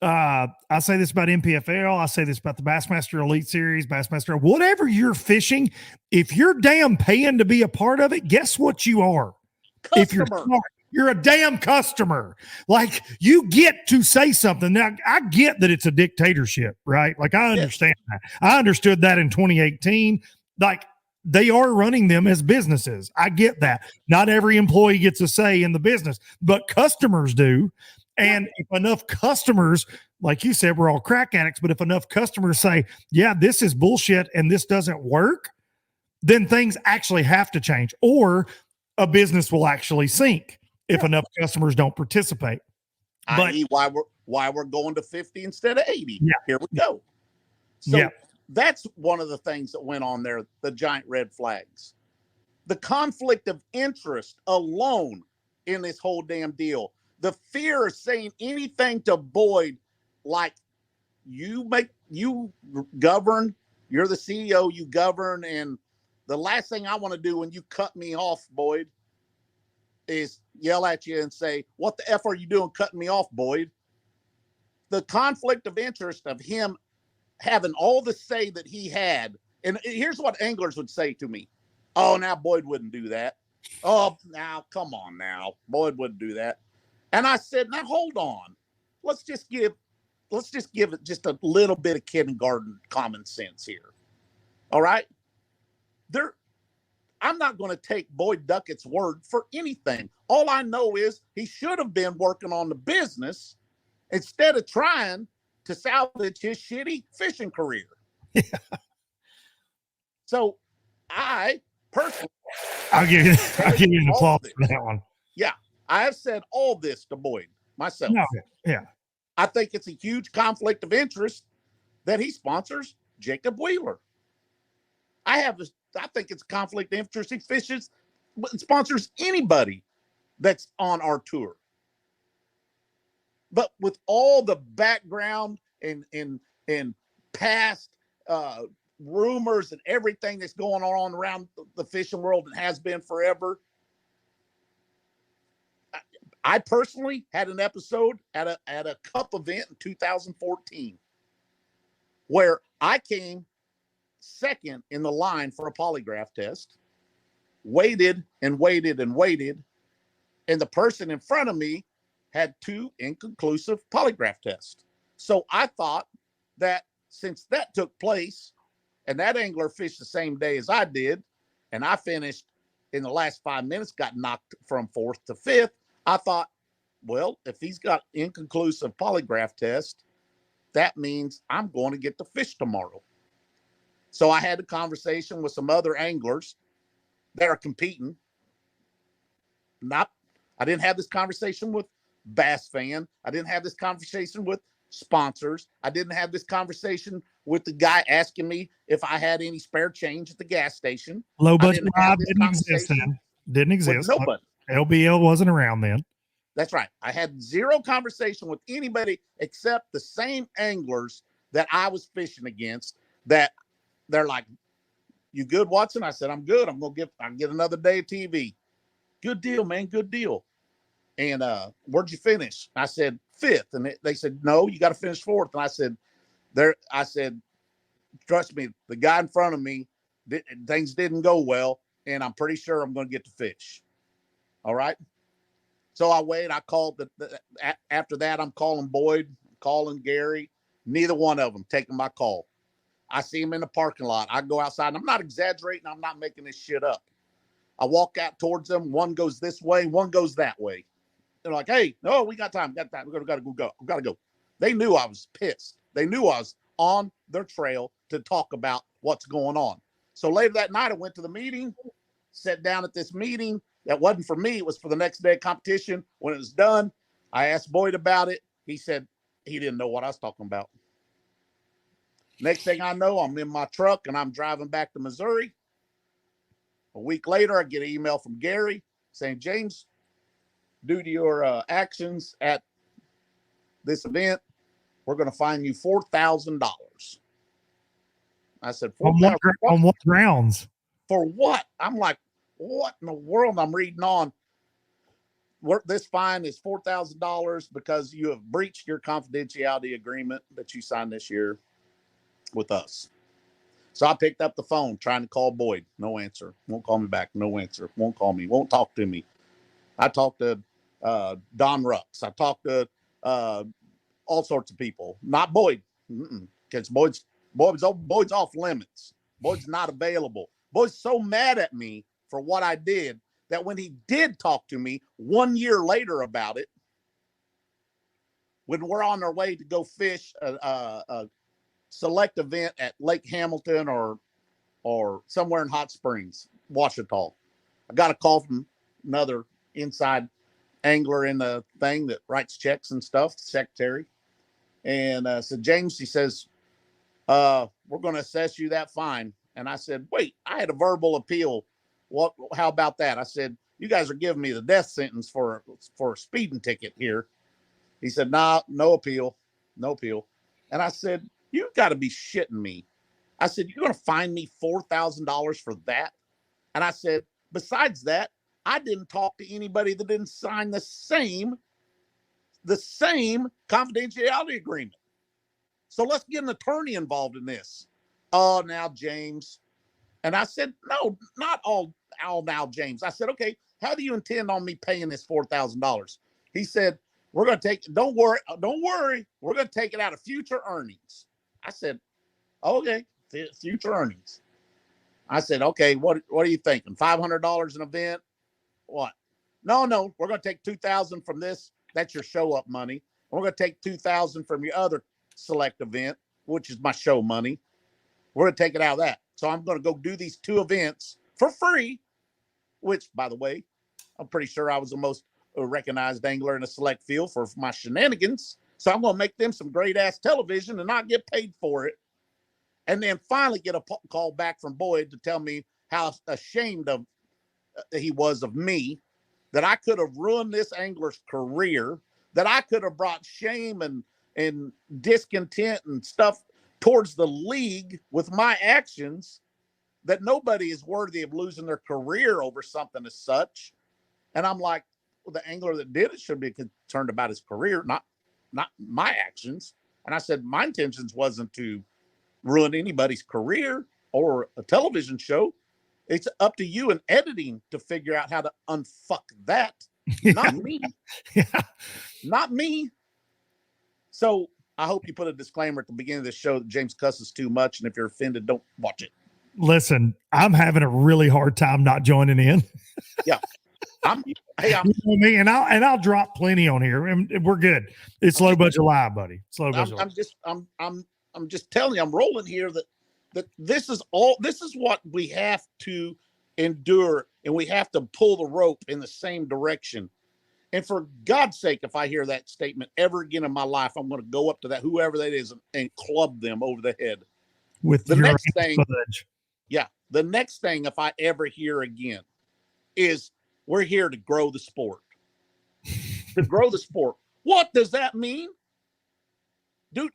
[SPEAKER 1] about MPFL, I say this about the Bassmaster Elite Series, Bassmaster, whatever you're fishing, if you're damn paying to be a part of it, guess what you are?
[SPEAKER 2] Customer.
[SPEAKER 1] If you're smart, you're a damn customer. Like, you get to say something. Now, I get that it's a dictatorship, right? Like, I understand that. I understood that in 2018. Like, they are running them as businesses. I get that. Not every employee gets a say in the business, but customers do. And if enough customers, like you said, we're all crack addicts, but if enough customers say, yeah, this is bullshit and this doesn't work, then things actually have to change, or a business will actually sink if enough customers don't participate.
[SPEAKER 2] But why we're going to 50 instead of 80.
[SPEAKER 1] Yeah.
[SPEAKER 2] Here we go. So that's one of the things that went on there, the giant red flags. The conflict of interest alone in this whole damn deal. The fear of saying anything to Boyd, like, you govern, you're the CEO, you govern, and the last thing I want to do when you cut me off, Boyd, is yell at you and say, what the F are you doing cutting me off, Boyd? The conflict of interest of him having all the say that he had. And here's what anglers would say to me. Oh, now Boyd wouldn't do that. Oh, now, come on now. Boyd wouldn't do that. And I said, now hold on. Let's just give it just a little bit of kindergarten common sense here. All right? I'm not going to take Boyd Duckett's word for anything. All I know is he should have been working on the business instead of trying to salvage his shitty fishing career. Yeah. So I personally,
[SPEAKER 1] I'll give you an applause for that one.
[SPEAKER 2] Yeah. I have said all this to Boyd myself.
[SPEAKER 1] No, yeah.
[SPEAKER 2] I think it's a huge conflict of interest that he sponsors Jacob Wheeler. I think it's conflict of interest. He fishes, sponsors anybody that's on our tour. But with all the background and past rumors and everything that's going on around the fishing world and has been forever, I personally had an episode at a cup event in 2014 where I came second in the line for a polygraph test, waited and waited and waited, and the person in front of me had 2 inconclusive polygraph tests. So I thought that since that took place and that angler fished the same day as I did, and I finished in the last 5 minutes, got knocked from 4th to 5th, I thought, well, if he's got inconclusive polygraph test, that means I'm going to get to fish tomorrow. So I had a conversation with some other anglers that are competing. I didn't have this conversation with Bass Fan. I didn't have this conversation with sponsors. I didn't have this conversation with the guy asking me if I had any spare change at the gas station.
[SPEAKER 1] Low
[SPEAKER 2] I
[SPEAKER 1] budget
[SPEAKER 2] didn't have
[SPEAKER 1] live
[SPEAKER 2] this
[SPEAKER 1] didn't exist
[SPEAKER 2] conversation
[SPEAKER 1] then. Didn't
[SPEAKER 2] with
[SPEAKER 1] exist.
[SPEAKER 2] nobody.
[SPEAKER 1] LBL wasn't around then.
[SPEAKER 2] That's right. I had zero conversation with anybody except the same anglers that I was fishing against. That they're like, "You good, Watson?" I said, "I'm good. I'll get another day of TV." Good deal, man. Good deal. And where'd you finish? I said 5th, and they said, "No, you got to finish 4th." And I said, "There." I said, "Trust me, the guy in front of me, things didn't go well, and I'm pretty sure I'm going to get to fish." All right. So I wait. I called after that. I'm calling Boyd, calling Gary. Neither one of them taking my call. I see him in the parking lot. I go outside, and I'm not exaggerating. I'm not making this shit up. I walk out towards them. One goes this way, one goes that way. They're like, "Hey, no, we got time. Got time. We gotta go. They knew I was pissed. They knew I was on their trail to talk about what's going on. So later that night, I went to the meeting, sat down at this meeting. That wasn't for me. It was for the next day of competition. When it was done, I asked Boyd about it. He said he didn't know what I was talking about. Next thing I know, I'm in my truck and I'm driving back to Missouri. A week later, I get an email from Gary saying, "James, due to your actions at this event, we're going to fine you $4,000. I said,
[SPEAKER 1] On what grounds?
[SPEAKER 2] For what? I'm like, what in the world? I'm reading on. This fine is $4,000 because you have breached your confidentiality agreement that you signed this year with us. So I picked up the phone trying to call Boyd. No answer. Won't call me back. No answer. Won't call me. Won't talk to me. I talked to Don Rux. I talked to all sorts of people. Not Boyd, because Boyd's off limits. Boyd's not available. Boyd's so mad at me for what I did that when he did talk to me 1 year later about it, when we're on our way to go fish a select event at Lake Hamilton or somewhere in Hot Springs, Ouachita, I got a call from another inside angler in the thing that writes checks and stuff, secretary. And said, "James," he says, "we're going to assess you that fine." And I said, "Wait, I had a verbal appeal. How about that?" I said, "You guys are giving me the death sentence for a speeding ticket here." He said, "Nah, no appeal, no appeal." And I said, "You got to be shitting me." I said, "You're going to fine me $4,000 for that?" And I said, "Besides that, I didn't talk to anybody that didn't sign the same confidentiality agreement. So let's get an attorney involved in this." "Oh, now, James." And I said, "No, not all now, James." I said, "Okay, how do you intend on me paying this $4,000? He said, "We're going to take, don't worry. We're going to take it out of future earnings." I said, "Okay, future earnings." I said, "Okay, what are you thinking? $500 an event? What?" No, we're going to take $2,000 from this. That's your show up money. We're going to take $2,000 from your other select event, which is my show money. We're going to take it out of that. So I'm going to go do these 2 events for free, which, by the way, I'm pretty sure I was the most recognized angler in a select field for my shenanigans. So I'm going to make them some great ass television and not get paid for it. And then finally get a call back from Boyd to tell me how ashamed of he was of me, that I could have ruined this angler's career, that I could have brought shame and discontent and stuff towards the league with my actions, that nobody is worthy of losing their career over something as such. And I'm like, well, the angler that did it should be concerned about his career, not my actions. And I said, my intentions wasn't to ruin anybody's career or a television show. It's up to you in editing to figure out how to unfuck that. Not me.
[SPEAKER 1] Yeah.
[SPEAKER 2] Not me. So I hope you put a disclaimer at the beginning of the show that James cusses too much, and if you're offended, don't watch it.
[SPEAKER 1] Listen, I'm having a really hard time not joining in.
[SPEAKER 2] Yeah.
[SPEAKER 1] You know me, and I'll drop plenty on here, and we're good. It's low budget live, buddy. It's low budget.
[SPEAKER 2] I'm just telling you, I'm rolling here that this is what we have to endure, and we have to pull the rope in the same direction. And for God's sake, if I hear that statement ever again in my life, I'm going to go up to that, whoever that is, and club them over the head.
[SPEAKER 1] with
[SPEAKER 2] The
[SPEAKER 1] your
[SPEAKER 2] next thing,
[SPEAKER 1] fudge.
[SPEAKER 2] yeah, the next thing, if I ever hear again, is we're here to grow the sport. To grow the sport. What does that mean? Dude,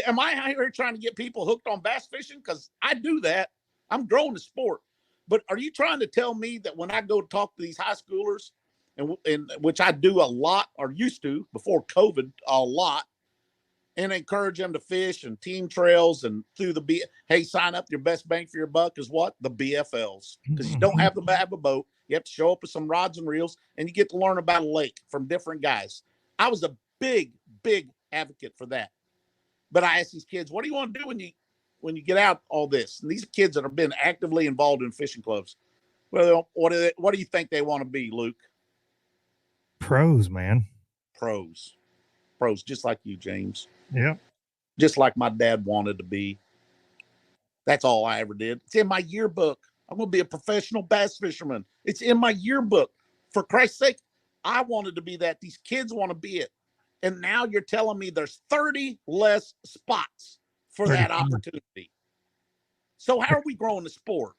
[SPEAKER 2] am I out here trying to get people hooked on bass fishing? Because I do that. I'm growing the sport. But are you trying to tell me that when I go talk to these high schoolers, and which I do a lot, or used to before COVID, a lot, and encourage them to fish and team trails and through hey, sign up, your best bang for your buck is what? The BFLs. Because you don't have to have a boat. You have to show up with some rods and reels, and you get to learn about a lake from different guys. I was a big, big advocate for that. But I asked these kids, what do you want to do when you get out all this? And these kids that have been actively involved in fishing clubs, well, what do you think they want to be, Luke?
[SPEAKER 1] Pros, man.
[SPEAKER 2] Pros, just like you, James.
[SPEAKER 1] Yeah.
[SPEAKER 2] Just like my dad wanted to be. That's all I ever did. It's in my yearbook. I'm going to be a professional bass fisherman. It's in my yearbook. For Christ's sake, I wanted to be that. These kids want to be it. And now you're telling me there's 30 less spots for that opportunity. So how are we growing the sport?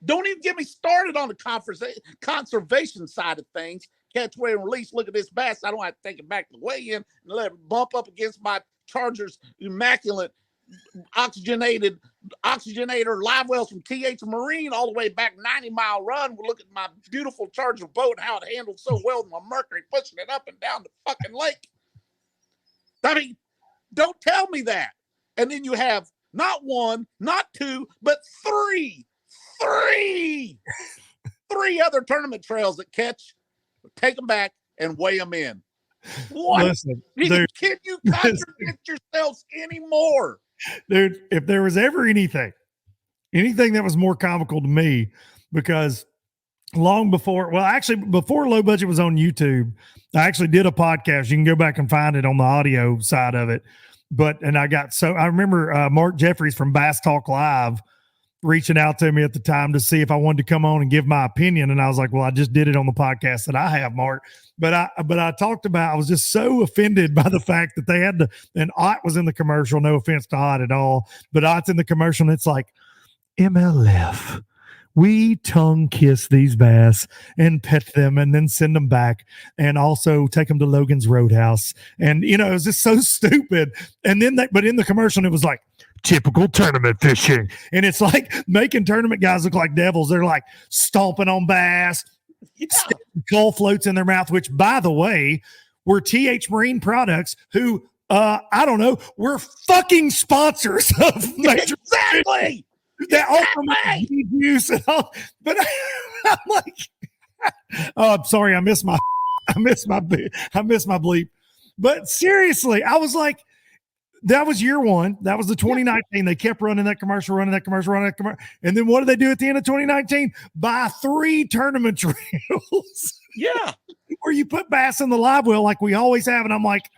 [SPEAKER 2] Don't even get me started on the conservation side of things. Catch, weigh, and release. Look at this bass. I don't have to take it back to the weigh-in and let it bump up against my Charger's immaculate oxygenator live wells from TH Marine all the way back 90-mile run. We'll look at my beautiful Charger boat and how it handled so well with my Mercury pushing it up and down the fucking lake. I mean, don't tell me that. And then you have not one, not two, but three other tournament trails that catch, take them back, and weigh them in. What?
[SPEAKER 1] Listen,
[SPEAKER 2] can you contradict yourselves anymore?
[SPEAKER 1] Dude, if there was ever anything that was more comical to me, because long before, well, actually, before Low Budget was on YouTube, I actually did a podcast. You can go back and find it on the audio side of it. I remember Mark Jeffries from Bass Talk Live reaching out to me at the time to see if I wanted to come on and give my opinion. And I was like, well, I just did it on the podcast that I have, Mark. But I talked about, I was just so offended by the fact that they had and Ott was in the commercial. No offense to Ott at all, but Ott's in the commercial and it's like, MLF. We tongue kiss these bass and pet them and then send them back and also take them to Logan's Roadhouse. And, it was just so stupid. And then but in the commercial, it was like typical tournament fishing. And it's like making tournament guys look like devils. They're like stomping on bass, gull floats in their mouth, which, by the way, were TH Marine Products who, I don't know, we're fucking sponsors of major.
[SPEAKER 2] Exactly.
[SPEAKER 1] That ultimate use and all, but I'm like, oh, I'm sorry, I missed my bleep. But seriously, I was like, that was year one. That was the 2019. They kept running that commercial. And then what did they do at the end of 2019? Buy 3 tournament trails.
[SPEAKER 2] Yeah.
[SPEAKER 1] Where you put bass in the live well like we always have. And I'm like,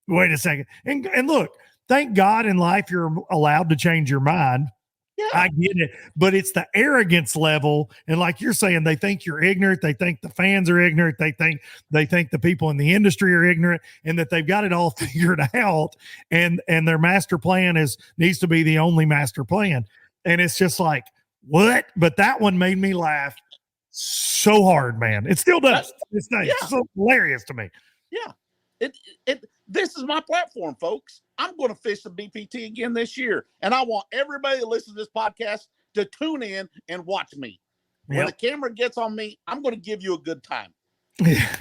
[SPEAKER 1] wait a second. And look, thank God in life you're allowed to change your mind.
[SPEAKER 2] Yeah.
[SPEAKER 1] I get it, but it's the arrogance level. And like you're saying, they think you're ignorant. They think the fans are ignorant. They think the people in the industry are ignorant and that they've got it all figured out. And their master plan needs to be the only master plan. And it's just like, what? But that one made me laugh so hard, man. It still does. It's so hilarious to me.
[SPEAKER 2] Yeah. This is my platform, folks. I'm going to fish the BPT again this year. And I want everybody that listens to this podcast to tune in and watch me. Yep. When the camera gets on me, I'm going to give you a good time.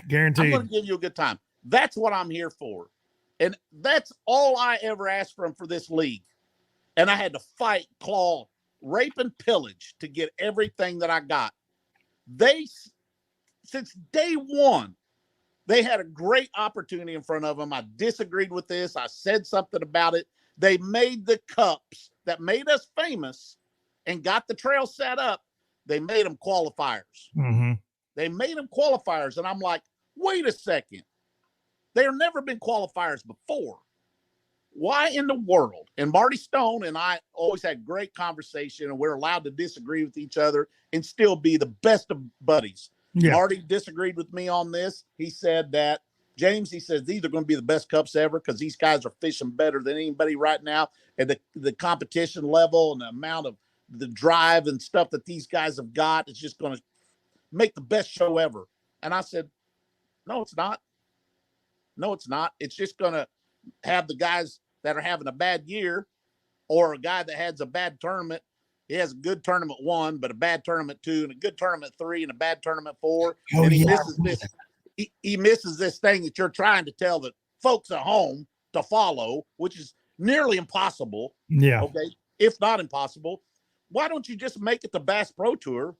[SPEAKER 1] Guaranteed.
[SPEAKER 2] I'm going to give you a good time. That's what I'm here for. And that's all I ever asked for this league. And I had to fight, claw, rape, and pillage to get everything that I got. Since day one, they had a great opportunity in front of them. I disagreed with this. I said something about it. They made the cups that made us famous and got the trail set up. They made them qualifiers.
[SPEAKER 1] Mm-hmm.
[SPEAKER 2] They made them qualifiers. And I'm like, wait a second. There have never been qualifiers before. Why in the world? And Marty Stone and I always had great conversation, and we're allowed to disagree with each other and still be the best of buddies. Yeah. Marty disagreed with me on this. He said that James, he says, these are going to be the best cups ever because these guys are fishing better than anybody right now. And the competition level and the amount of the drive and stuff that these guys have got is just going to make the best show ever. And I said, no, it's not. No, it's not. It's just going to have the guys that are having a bad year, or a guy that has a bad tournament. He has a good tournament 1, but a bad tournament 2, and a good tournament 3, and a bad tournament 4.
[SPEAKER 1] Oh,
[SPEAKER 2] and he
[SPEAKER 1] yeah.
[SPEAKER 2] misses this. He misses this thing that you're trying to tell the folks at home to follow, which is nearly impossible.
[SPEAKER 1] Yeah.
[SPEAKER 2] Okay. If not impossible. Why don't you just make it the Bass Pro Tour,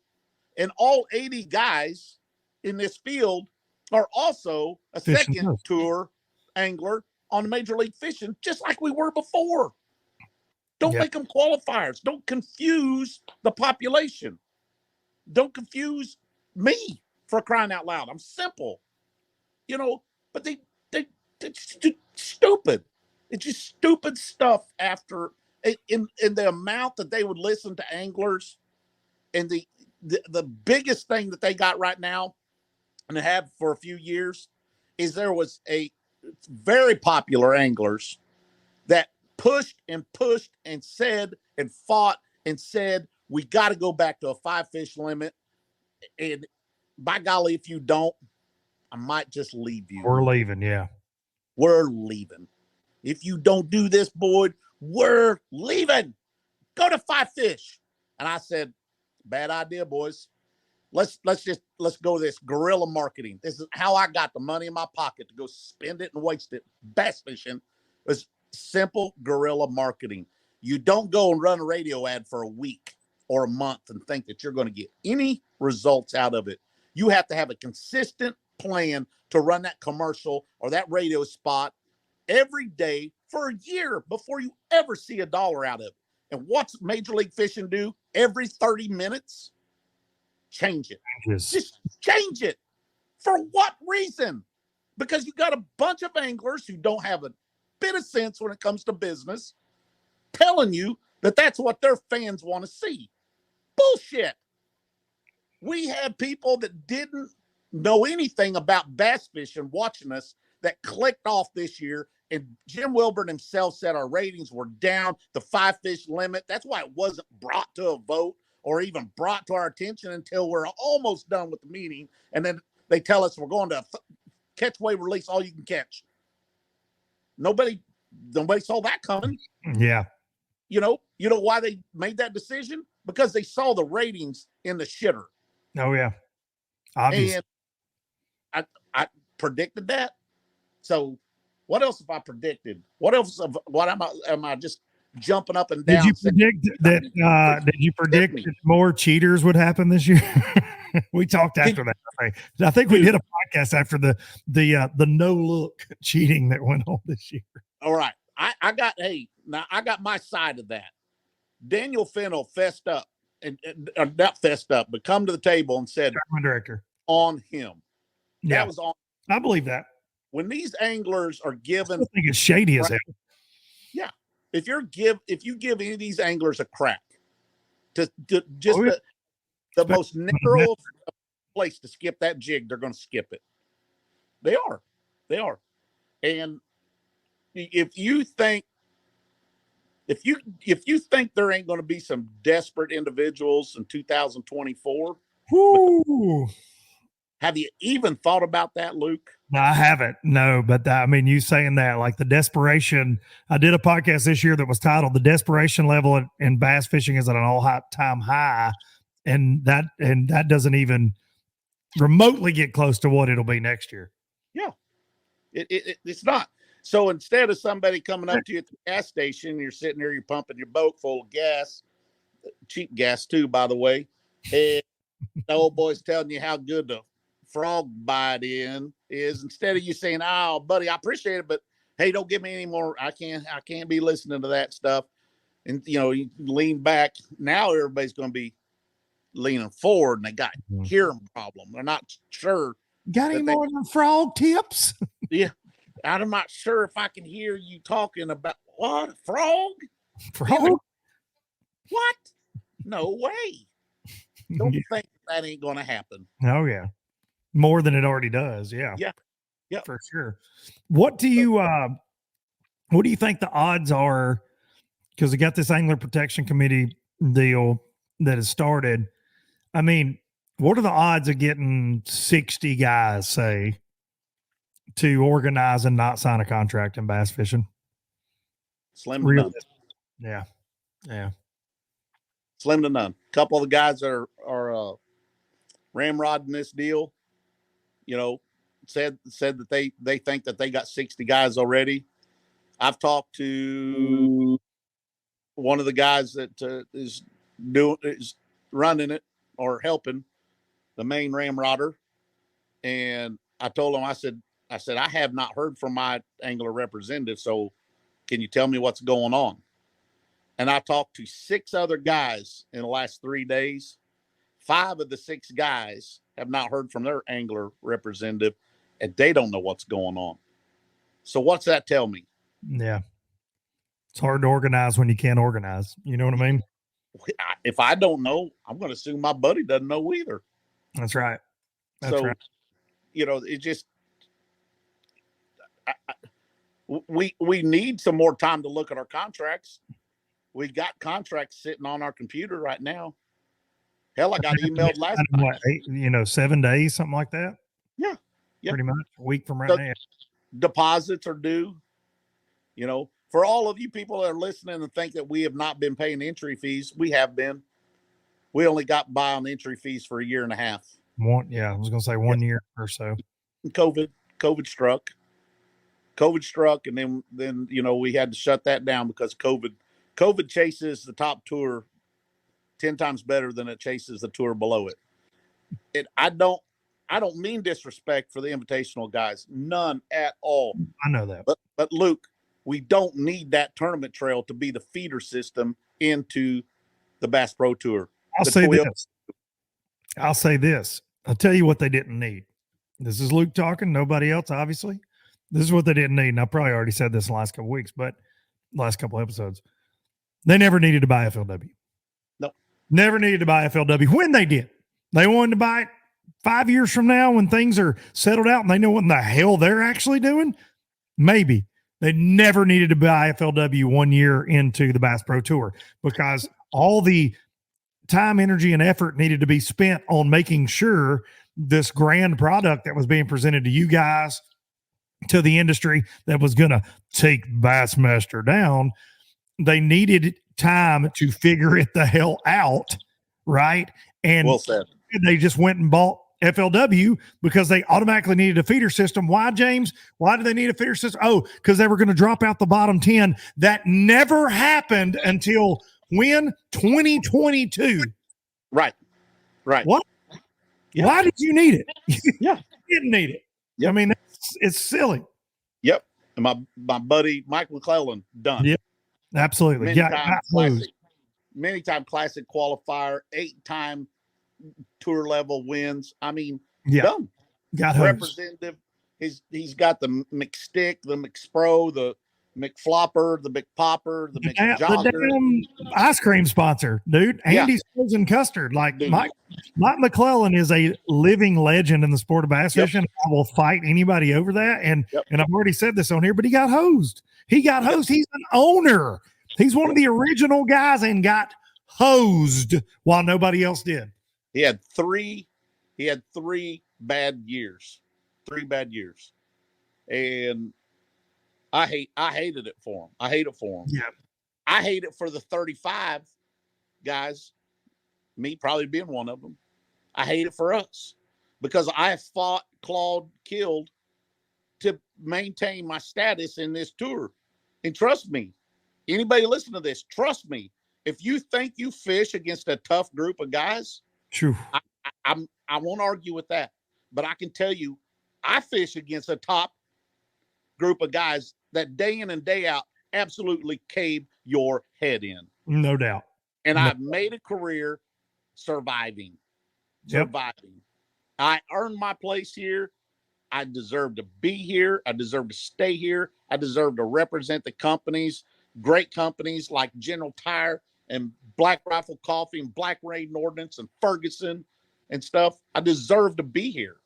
[SPEAKER 2] and all 80 guys in this field are also a
[SPEAKER 1] Fishing
[SPEAKER 2] second tour angler on Major League Fishing, just like we were before. Don't make them qualifiers. Don't confuse the population. Don't confuse me, for crying out loud. I'm simple, but they stupid. It's just stupid stuff after in the amount that they would listen to anglers. And the biggest thing that they got right now, and they have for a few years, is there was a very popular anglers that pushed and said and fought and said, we got to go back to a 5 fish limit. And by golly, if you don't, I might just leave you.
[SPEAKER 1] We're leaving. Yeah.
[SPEAKER 2] We're leaving. If you don't do this, Boyd, we're leaving. Go to 5 fish. And I said, bad idea, boys. Let's go this guerrilla marketing. This is how I got the money in my pocket to go spend it and waste it. Bass fishing was simple guerrilla marketing. You don't go and run a radio ad for a week or a month and think that you're going to get any results out of it. You have to have a consistent plan to run that commercial or that radio spot every day for a year before you ever see a dollar out of it. And what's Major League Fishing do? Every 30 minutes, change it. Just change it. For what reason? Because you got a bunch of anglers who don't have a bit of sense when it comes to business telling you that that's what their fans want to see. Bullshit. We had people that didn't know anything about bass fishing watching us that clicked off this year. And Jim Wilburn himself said our ratings were down the 5 fish limit. That's why it wasn't brought to a vote or even brought to our attention until we're almost done with the meeting. And then they tell us we're going to catch, weigh, release, all you can catch. Nobody saw that coming.
[SPEAKER 1] Yeah.
[SPEAKER 2] You know why they made that decision? Because they saw the ratings in the shitter.
[SPEAKER 1] Oh, yeah. Obviously.
[SPEAKER 2] And I predicted that. So what else have I predicted? What else? What am I just jumping up and down?
[SPEAKER 1] Did you predict that more cheaters would happen this year? We talked after that. I think we did a podcast after the no look cheating that went on this year.
[SPEAKER 2] All right. I got my side of that. Daniel Fennell fessed up and not fessed up, but come to the table and said,
[SPEAKER 1] director
[SPEAKER 2] on him.
[SPEAKER 1] Yeah.
[SPEAKER 2] That was on.
[SPEAKER 1] I believe that.
[SPEAKER 2] When these anglers are given,
[SPEAKER 1] I think it's shady as hell.
[SPEAKER 2] Yeah. If you give any of these anglers a crack to just the most narrow place to skip that jig, they're going to skip it. They are. And if you think there ain't going to be some desperate individuals in 2024, have you even thought about that, Luke?
[SPEAKER 1] No, I haven't. No, but you saying that, like the desperation. I did a podcast this year that was titled "The Desperation Level in Bass Fishing is at an all-time high," and that doesn't even remotely get close to what it'll be next year.
[SPEAKER 2] Yeah, it's not. So instead of somebody coming up to you at the gas station, you're sitting there, you're pumping your boat full of gas, cheap gas too, by the way, and the old boy's telling you how good the frog bite is. Instead of you saying, "Oh, buddy, I appreciate it, but hey, don't give me any more. I can't be listening to that stuff." And you lean back. Now everybody's going to be leaning forward, and they got hearing problem. They're not sure.
[SPEAKER 1] Got any more than frog tips?
[SPEAKER 2] Yeah. I'm not sure if I can hear you talking about what frog.
[SPEAKER 1] Frog?
[SPEAKER 2] What? No way. Don't think that ain't going to happen.
[SPEAKER 1] Oh yeah, more than it already does. Yeah.
[SPEAKER 2] Yeah. Yep.
[SPEAKER 1] for sure. What do you think the odds are? Because we got this Angler Protection Committee deal that has started. I mean, what are the odds of getting 60 guys, say, to organize and not sign a contract in bass fishing?
[SPEAKER 2] Slim to none.
[SPEAKER 1] Yeah. Yeah.
[SPEAKER 2] Slim to none. A couple of the guys that are ramrodding this deal, you know, said that they think that they got 60 guys already. I've talked to one of the guys that is running it or helping the main ramrodder, and I told him, I said I have not heard from my angler representative, so can you tell me what's going on? And I talked to 6 other guys in the last 3 days. 5 of the 6 guys have not heard from their angler representative, and they don't know what's going on. So what's that tell me?
[SPEAKER 1] Yeah. It's hard to organize when you can't organize. You know what I mean?
[SPEAKER 2] If I don't know, I'm going to assume my buddy doesn't know either.
[SPEAKER 1] That's right. That's
[SPEAKER 2] so,
[SPEAKER 1] right.
[SPEAKER 2] You know, it just, we need some more time to look at our contracts. We got contracts sitting on our computer right now. Hell, I got emailed last night.
[SPEAKER 1] What, 7 days, something like that?
[SPEAKER 2] Yeah. Yep.
[SPEAKER 1] Pretty much a week from right now.
[SPEAKER 2] Deposits are due. You know, for all of you people that are listening and think that we have not been paying entry fees, we have been. We only got by on entry fees for a year and a half.
[SPEAKER 1] I was going to say 1 year or so.
[SPEAKER 2] COVID struck. And then we had to shut that down because COVID chases the top tour 10 times better than it chases the tour below it. I don't mean disrespect for the invitational guys, none at all.
[SPEAKER 1] I know that.
[SPEAKER 2] But Luke, we don't need that tournament trail to be the feeder system into the Bass Pro Tour.
[SPEAKER 1] I'll say this. I'll tell you what they didn't need. This is Luke talking, nobody else, obviously. This is what they didn't need. And I probably already said this in the last couple of weeks, but last couple of episodes. They never needed to buy FLW.
[SPEAKER 2] No.
[SPEAKER 1] Never needed to buy FLW. When they did, they wanted to buy it 5 years from now when things are settled out and they know what in the hell they're actually doing. Maybe. They never needed to buy FLW 1 year into the Bass Pro Tour because all the time, energy, and effort needed to be spent on making sure this grand product that was being presented to you guys, to the industry, that was going to take Bassmaster down. They needed time to figure it the hell out, right? And
[SPEAKER 2] well said.
[SPEAKER 1] They just went and bought FLW because they automatically needed a feeder system. Why, James? Why do they need a feeder system? Oh, because they were going to drop out the bottom 10. That never happened until when? 2022.
[SPEAKER 2] Right.
[SPEAKER 1] What? Yeah. Why did you need it?
[SPEAKER 2] Yeah.
[SPEAKER 1] You didn't need it. Yep. I mean, it's silly.
[SPEAKER 2] Yep. And my buddy Mike McClellan done.
[SPEAKER 1] Yep. Absolutely.
[SPEAKER 2] Many time classic qualifier, 8-time tour level wins. I mean, done.
[SPEAKER 1] Got
[SPEAKER 2] representative. He's got the McStick, the McSpro, the McFlopper, the McPopper, the McJogger.
[SPEAKER 1] The damn ice cream sponsor, dude. Andy's frozen custard. Like, dude. Mike McClellan is a living legend in the sport of bass fishing. I will fight anybody over that. And I've already said this on here, but he got hosed. He's an owner. He's one of the original guys and got hosed while nobody else did.
[SPEAKER 2] He had three bad years. 3 bad years. And I hated it for him. I hate it for him.
[SPEAKER 1] Yeah.
[SPEAKER 2] I hate it for the 35 guys, me probably being one of them. I hate it for us because I have fought, clawed, killed to maintain my status in this tour. And trust me, anybody listen to this, trust me, if you think you fish against a tough group of guys,
[SPEAKER 1] true.
[SPEAKER 2] I won't argue with that. But I can tell you, I fish against a top group of guys that day in and day out absolutely cave your head in.
[SPEAKER 1] No doubt.
[SPEAKER 2] And I've made a career surviving. I earned my place here. I deserve to be here. I deserve to stay here. I deserve to represent the companies, great companies like General Tire and Black Rifle Coffee and Black Rain Ordnance and Ferguson and stuff. I deserve to be here.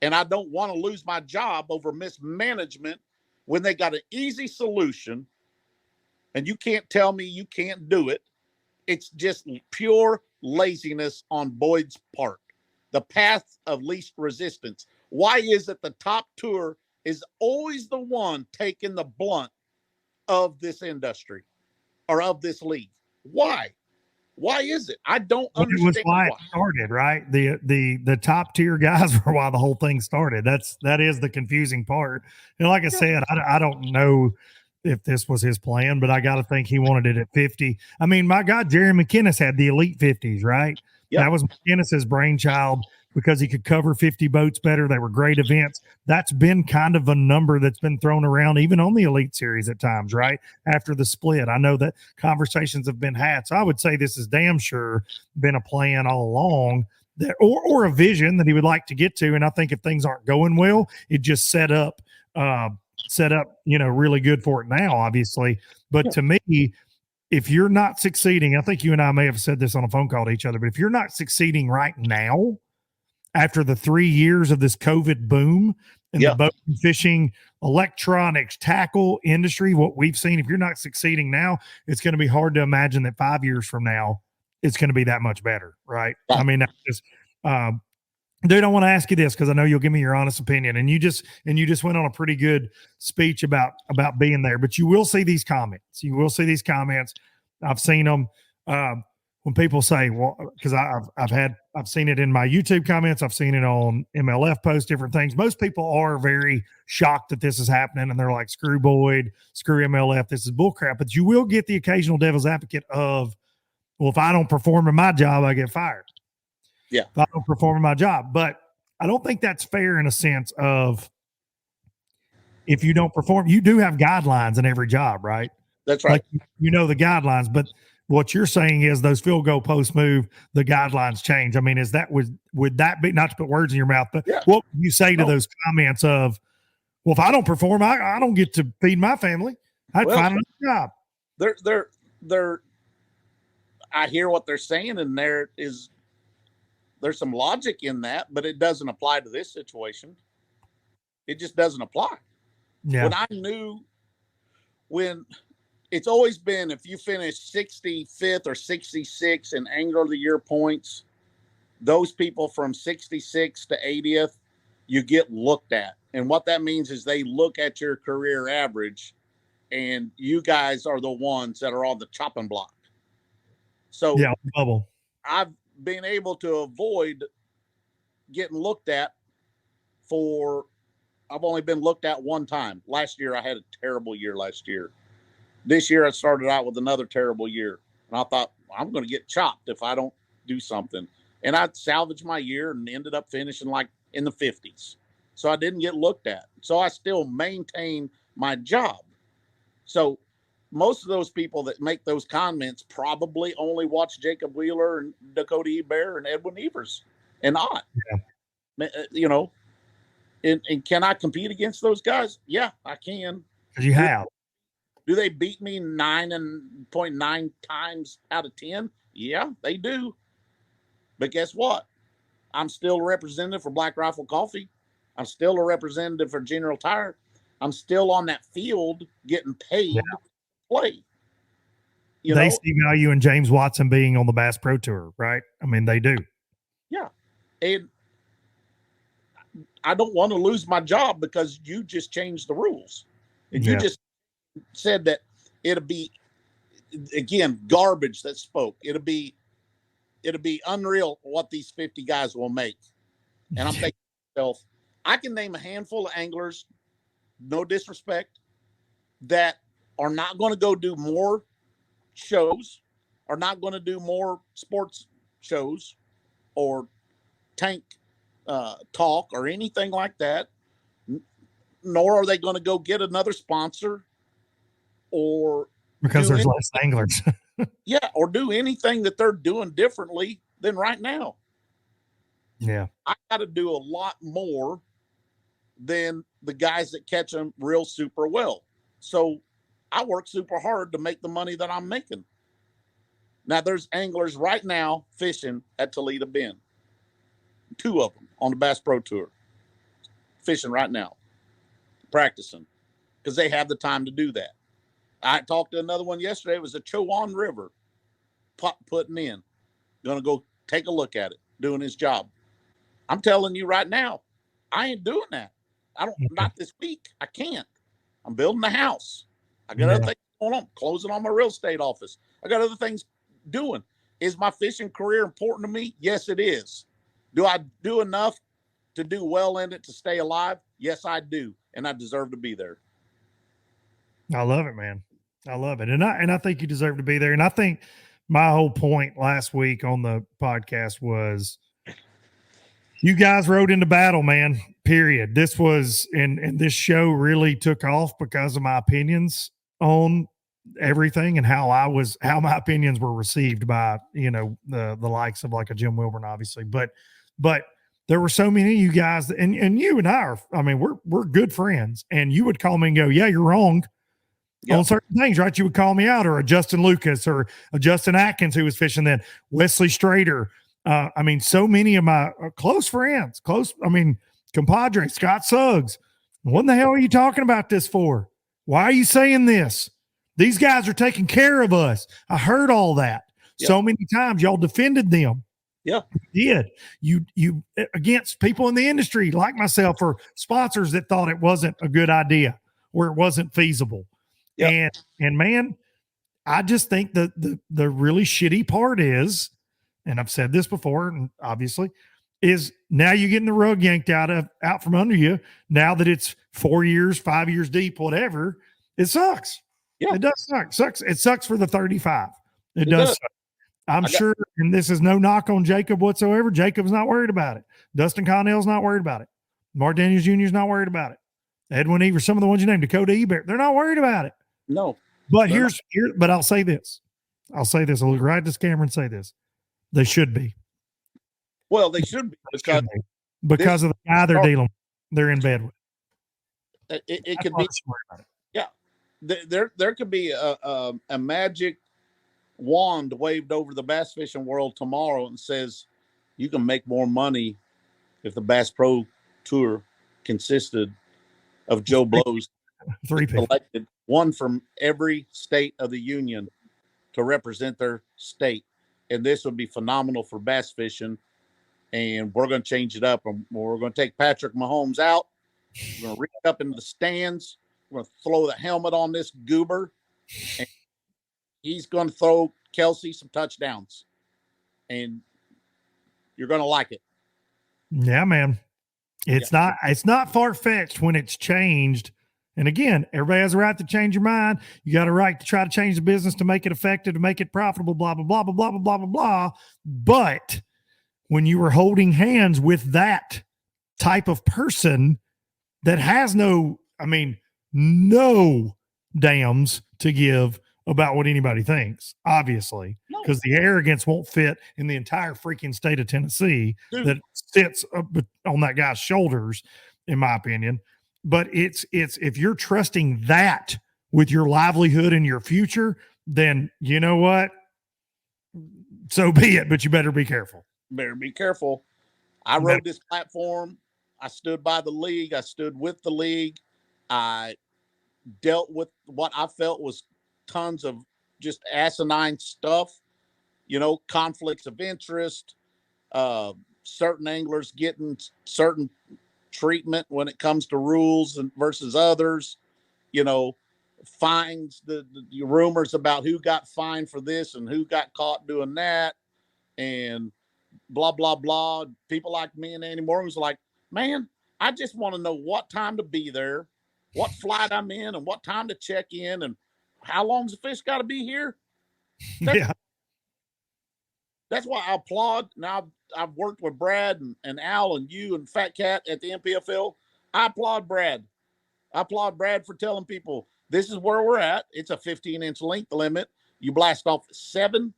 [SPEAKER 2] And I don't want to lose my job over mismanagement when they got an easy solution and you can't tell me you can't do it. It's just pure laziness on Boyd's part. The path of least resistance. Why is it the top tour is always the one taking the blunt of this industry or of this league? Why? Why is it? I don't
[SPEAKER 1] Well, it was
[SPEAKER 2] understand
[SPEAKER 1] why it
[SPEAKER 2] why.
[SPEAKER 1] started, right? The top tier guys were why the whole thing started. That is the confusing part. And like I said, I don't know if this was his plan, but I got to think he wanted it at 50. I mean, my God, Jerry McInnes had the elite 50s, right?
[SPEAKER 2] Yep.
[SPEAKER 1] That was McInnes's brainchild because he could cover 50 boats better. They were great events. That's been kind of a number that's been thrown around even on the Elite Series at times, right? After the split. I know that conversations have been had. So I would say this is damn sure been a plan all along that, or a vision that he would like to get to. And I think if things aren't going well, it just set up, really good for it now, obviously. But to me, if you're not succeeding, I think you and I may have said this on a phone call to each other, but if you're not succeeding right now, after the 3 years of this COVID boom in the boat and fishing, electronics, tackle industry, what we've seen, if you're not succeeding now, it's going to be hard to imagine that 5 years from now, it's going to be that much better, right? I mean, that's just, dude, I want to ask you this because I know you'll give me your honest opinion, and you just went on a pretty good speech about being there. But you will see these comments. You will see these comments. I've seen them when people say, "Well," because I've seen it in my YouTube comments. I've seen it on MLF posts, different things. Most people are very shocked that this is happening, and they're like, "Screw Boyd, screw MLF. This is bullcrap." But you will get the occasional devil's advocate of, "Well, if I don't perform in my job, I get fired."
[SPEAKER 2] Yeah.
[SPEAKER 1] If I don't perform in my job. But I don't think that's fair in a sense of if you don't perform, you do have guidelines in every job, right?
[SPEAKER 2] That's right.
[SPEAKER 1] Like, you know, the guidelines, but what you're saying is those field goal post move, the guidelines change. I mean, would that be, not to put words in your mouth, but what would you say to those comments of, well, if I don't perform, I don't get to feed my family. I'd find another job.
[SPEAKER 2] I hear what they're saying, and there's some logic in that, but it doesn't apply to this situation. It just doesn't apply.
[SPEAKER 1] Yeah.
[SPEAKER 2] When it's always been, if you finish 65th or 66 in Angler of the Year points, those people from 66 to 80th, you get looked at. And what that means is they look at your career average, and you guys are the ones that are on the chopping block. So
[SPEAKER 1] bubble.
[SPEAKER 2] I've been able to avoid getting looked at I've only been looked at one time. Last year, I had a terrible year last year. This year, I started out with another terrible year. And I thought, I'm going to get chopped if I don't do something. And I salvaged my year and ended up finishing like in the 50s. So I didn't get looked at. So I still maintain my job. So most of those people that make those comments probably only watch Jacob Wheeler and Dakota Ebert and Edwin Evers and not. You know, and can I compete against those guys? Yeah, I can.
[SPEAKER 1] Because you have.
[SPEAKER 2] Do they beat me 9.9 times out of 10? Yeah, they do. But guess what? I'm still a representative for Black Rifle Coffee. I'm still a representative for General Tire. I'm still on that field getting paid to play.
[SPEAKER 1] They see value in James Watson being on the Bass Pro Tour, right? I mean, they do.
[SPEAKER 2] Yeah. And I don't want to lose my job because you just changed the rules. And you just said that it'll be, again, garbage that spoke. It'll be unreal what these 50 guys will make. And I'm thinking to myself, I can name a handful of anglers, no disrespect, that are not going to go do more shows, are not going to do more sports shows or tank talk or anything like that, nor are they going to go get another sponsor or
[SPEAKER 1] because there's less anglers.
[SPEAKER 2] or do anything that they're doing differently than right now.
[SPEAKER 1] Yeah.
[SPEAKER 2] I got to do a lot more than the guys that catch them real super well. So I work super hard to make the money that I'm making. Now there's anglers right now fishing at Toledo Bend. 2 of them on the Bass Pro Tour. fishing right now, practicing, because they have the time to do that. I talked to another one yesterday. It was a Chowan River putting in. Going to go take a look at it, doing his job. I'm telling you right now, I ain't doing that. Not this week. I can't. I'm building the house. I got other things going on, closing on my real estate office. I got other things doing. Is my fishing career important to me? Yes, it is. Do I do enough to do well in it to stay alive? Yes, I do. And I deserve to be there.
[SPEAKER 1] I love it, man. I love it. And I think you deserve to be there. And I think my whole point last week on the podcast was you guys rode into battle, man. Period. This was and this show really took off because of my opinions on everything and how my opinions were received by, the likes of like a Jim Wilburn, obviously. But there were so many of you guys, and you and I are, I mean, we're good friends, and you would call me and go, yeah, you're wrong on certain things, right? You would call me out, or a Justin Lucas or a Justin Atkins who was fishing then, Wesley Strader. I mean, so many of my close friends, compadre, Scott Suggs. What the hell are you talking about this for? Why are you saying this? These guys are taking care of us. I heard all that so many times. Y'all defended them.
[SPEAKER 2] Yeah,
[SPEAKER 1] you did. You against people in the industry like myself or sponsors that thought it wasn't a good idea or it wasn't feasible. And man, I just think that the really shitty part is, and I've said this before, and obviously, is now you're getting the rug yanked out from under you. Now that it's 4 years, 5 years deep, whatever, it sucks. Yeah, it does suck. It sucks for the 35. It does suck. I'm sure, and this is no knock on Jacob whatsoever. Jacob's not worried about it. Dustin Connell's not worried about it. Mark Daniels Jr. is not worried about it. Edwin Evers, some of the ones you named, Dakota Ebert, they're not worried about it.
[SPEAKER 2] No.
[SPEAKER 1] But but I'll say this. I'll look right at this camera and say this. They should be.
[SPEAKER 2] Well, they should be
[SPEAKER 1] because of the guy they're dealing with. They're in bed with.
[SPEAKER 2] It could be. Yeah. There could be a magic wand waved over the bass fishing world tomorrow and says you can make more money if the Bass Pro Tour consisted of Joe Blows,
[SPEAKER 1] 3 people,
[SPEAKER 2] elected, one from every state of the union to represent their state, and this would be phenomenal for bass fishing. And we're going to change it up, and we're going to take Patrick Mahomes out. We're going to reach up into the stands. We're going to throw the helmet on this goober, and he's going to throw Kelsey some touchdowns, and you're going to like it.
[SPEAKER 1] Yeah, man. It's not far-fetched when it's changed. And again, everybody has a right to change your mind. You got a right to try to change the business to make it effective, to make it profitable, blah, blah, blah, blah, blah, blah, blah, blah. But when you were holding hands with that type of person that has no dams to give about what anybody thinks, obviously, because the arrogance won't fit in the entire freaking state of Tennessee that sits on that guy's shoulders, in my opinion. But it's if you're trusting that with your livelihood and your future, then you know what? So be it, but you better be careful.
[SPEAKER 2] Better be careful. I rode this platform. I stood by the league. I stood with the league. I dealt with what I felt was tons of just asinine stuff, conflicts of interest, certain anglers getting certain treatment when it comes to rules and versus others, fines, the rumors about who got fined for this and who got caught doing that, and blah, blah, blah. People like me and Andy Morgan was like, man, I just want to know what time to be there, what flight I'm in, and what time to check in, and how long's the fish got to be here. That's why I applaud. Now I've worked with Brad and Al and you and Fat Cat at the MPFL. I applaud Brad. I applaud Brad for telling people this is where we're at. It's a 15-inch length limit. You blast off 7.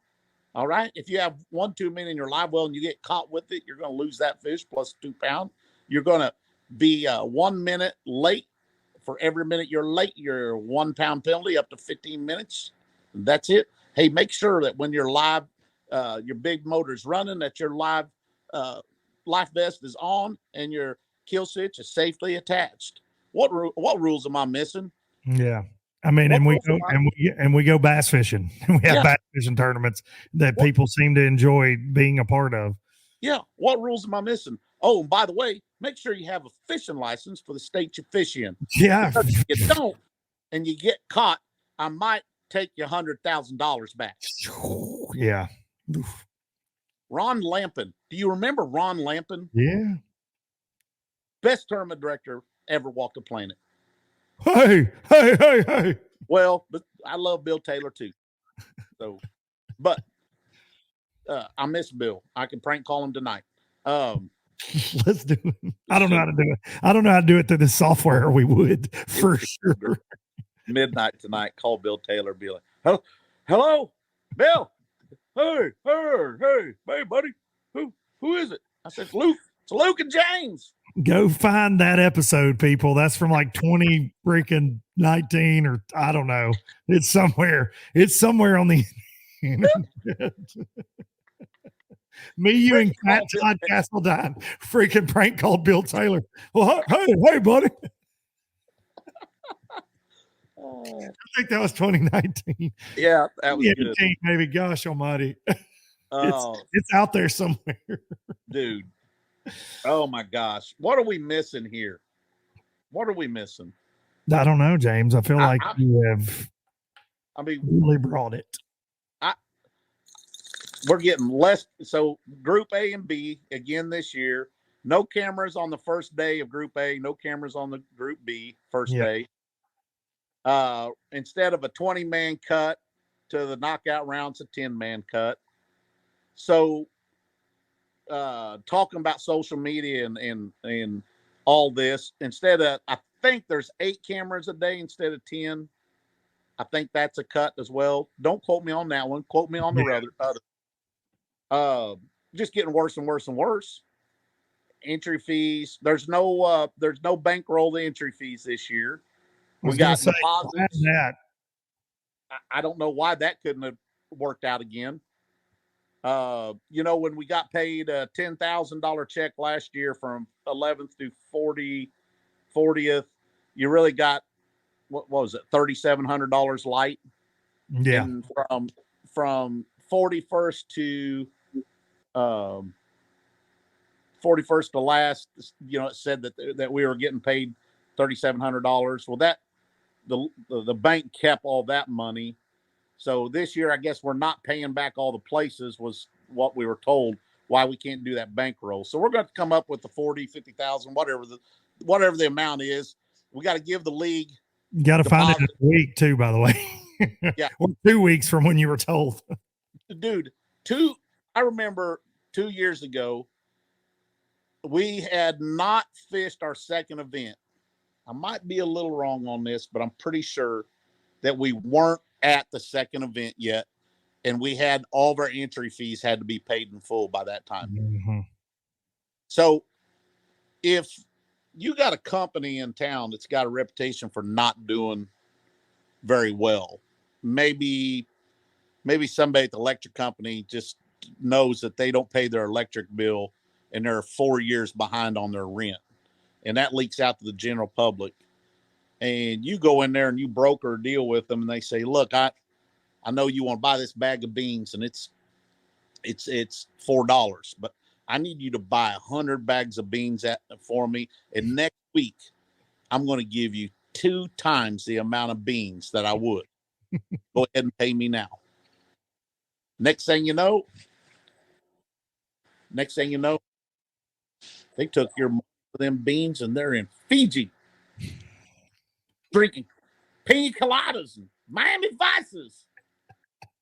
[SPEAKER 2] All right. If you have 1 too many in your live well and you get caught with it, you're going to lose that fish plus 2 pounds. You're going to be 1 minute late. For every minute you're late, you're 1 pound penalty up to 15 minutes. That's it. Hey, make sure that when you're live, your big motor's running, that your live life vest is on and your kill switch is safely attached. What rules am I missing?
[SPEAKER 1] Yeah. I mean,
[SPEAKER 2] What
[SPEAKER 1] and we
[SPEAKER 2] rules
[SPEAKER 1] go
[SPEAKER 2] am I?
[SPEAKER 1] and we go bass fishing. We have
[SPEAKER 2] Yeah.
[SPEAKER 1] bass fishing tournaments that
[SPEAKER 2] What,
[SPEAKER 1] people seem to enjoy being a part of.
[SPEAKER 2] yeah. What rules am I missing? Oh, and by the way, make sure you have a fishing license for the state you fish in.
[SPEAKER 1] Yeah.
[SPEAKER 2] Because if you don't and you get caught, I might take your $100,000 back.
[SPEAKER 1] Yeah.
[SPEAKER 2] Ron Lampin. Do you remember Ron Lampin?
[SPEAKER 1] Yeah.
[SPEAKER 2] Best tournament director ever walked the planet.
[SPEAKER 1] Hey.
[SPEAKER 2] Well, but I love Bill Taylor too. So, but I miss Bill. I can prank call him tonight.
[SPEAKER 1] Let's do it. I don't know how to do it. I don't know how to do it through the software. We would for sure.
[SPEAKER 2] Midnight tonight. Call Bill Taylor. Be like, hello, Bill. Hey, buddy. Who is it? I said, Luke. It's Luke and James.
[SPEAKER 1] Go find that episode, people. That's from like 20 freaking 19 or I don't know. It's somewhere. It's somewhere on the internet. Me, you, and Todd Castledine freaking prank called Bill Taylor. Well, hey, buddy. I think that was 2019.
[SPEAKER 2] Yeah, that was
[SPEAKER 1] 18,
[SPEAKER 2] good.
[SPEAKER 1] maybe. Gosh almighty. It's out there somewhere.
[SPEAKER 2] Dude. Oh my gosh. What are we missing here? What are we missing?
[SPEAKER 1] I don't know, James. I feel like you have really brought it.
[SPEAKER 2] We're getting less. So Group A and B again this year. No cameras on the first day of Group A. No cameras on the Group B first day. Instead of a 20-man cut to the knockout rounds, a 10-man cut. So talking about social media and all this, instead of, I think there's 8 cameras a day instead of 10. I think that's a cut as well. Don't quote me on that one. Quote me on the other. Just getting worse and worse and worse. Entry fees. There's no bankroll entry fees this year. We got deposits. I don't know why that couldn't have worked out again. When we got paid a $10,000 check last year from 11th to 40th, you really got, what was it, $3,700 light.
[SPEAKER 1] Yeah.
[SPEAKER 2] And from 41st to 41st to last, it said that we were getting paid $3,700. Well, that the bank kept all that money. So this year, I guess we're not paying back all the places was what we were told, why we can't do that bankroll. So we're going to come up with the 40, 50,000, whatever the amount is. We got to give the league.
[SPEAKER 1] You got to find it in a week too, by the way.
[SPEAKER 2] Yeah.
[SPEAKER 1] Or 2 weeks from when you were told.
[SPEAKER 2] Dude, I remember 2 years ago, we had not fished our second event. I might be a little wrong on this, but I'm pretty sure that we weren't at the second event yet, and we had all of our entry fees had to be paid in full by that time.
[SPEAKER 1] Mm-hmm.
[SPEAKER 2] So if you got a company in town that's got a reputation for not doing very well, maybe somebody at the electric company just knows that they don't pay their electric bill and they're 4 years behind on their rent, and that leaks out to the general public. And you go in there and you broker a deal with them, and they say, "Look, I know you want to buy this bag of beans, and it's $4, but I need you to buy 100 bags of beans for me, and next week I'm going to give you 2 times the amount of beans that I would. Go ahead and pay me now." Next thing you know, they took your money for them beans, and they're in Fiji drinking pina coladas and Miami Vices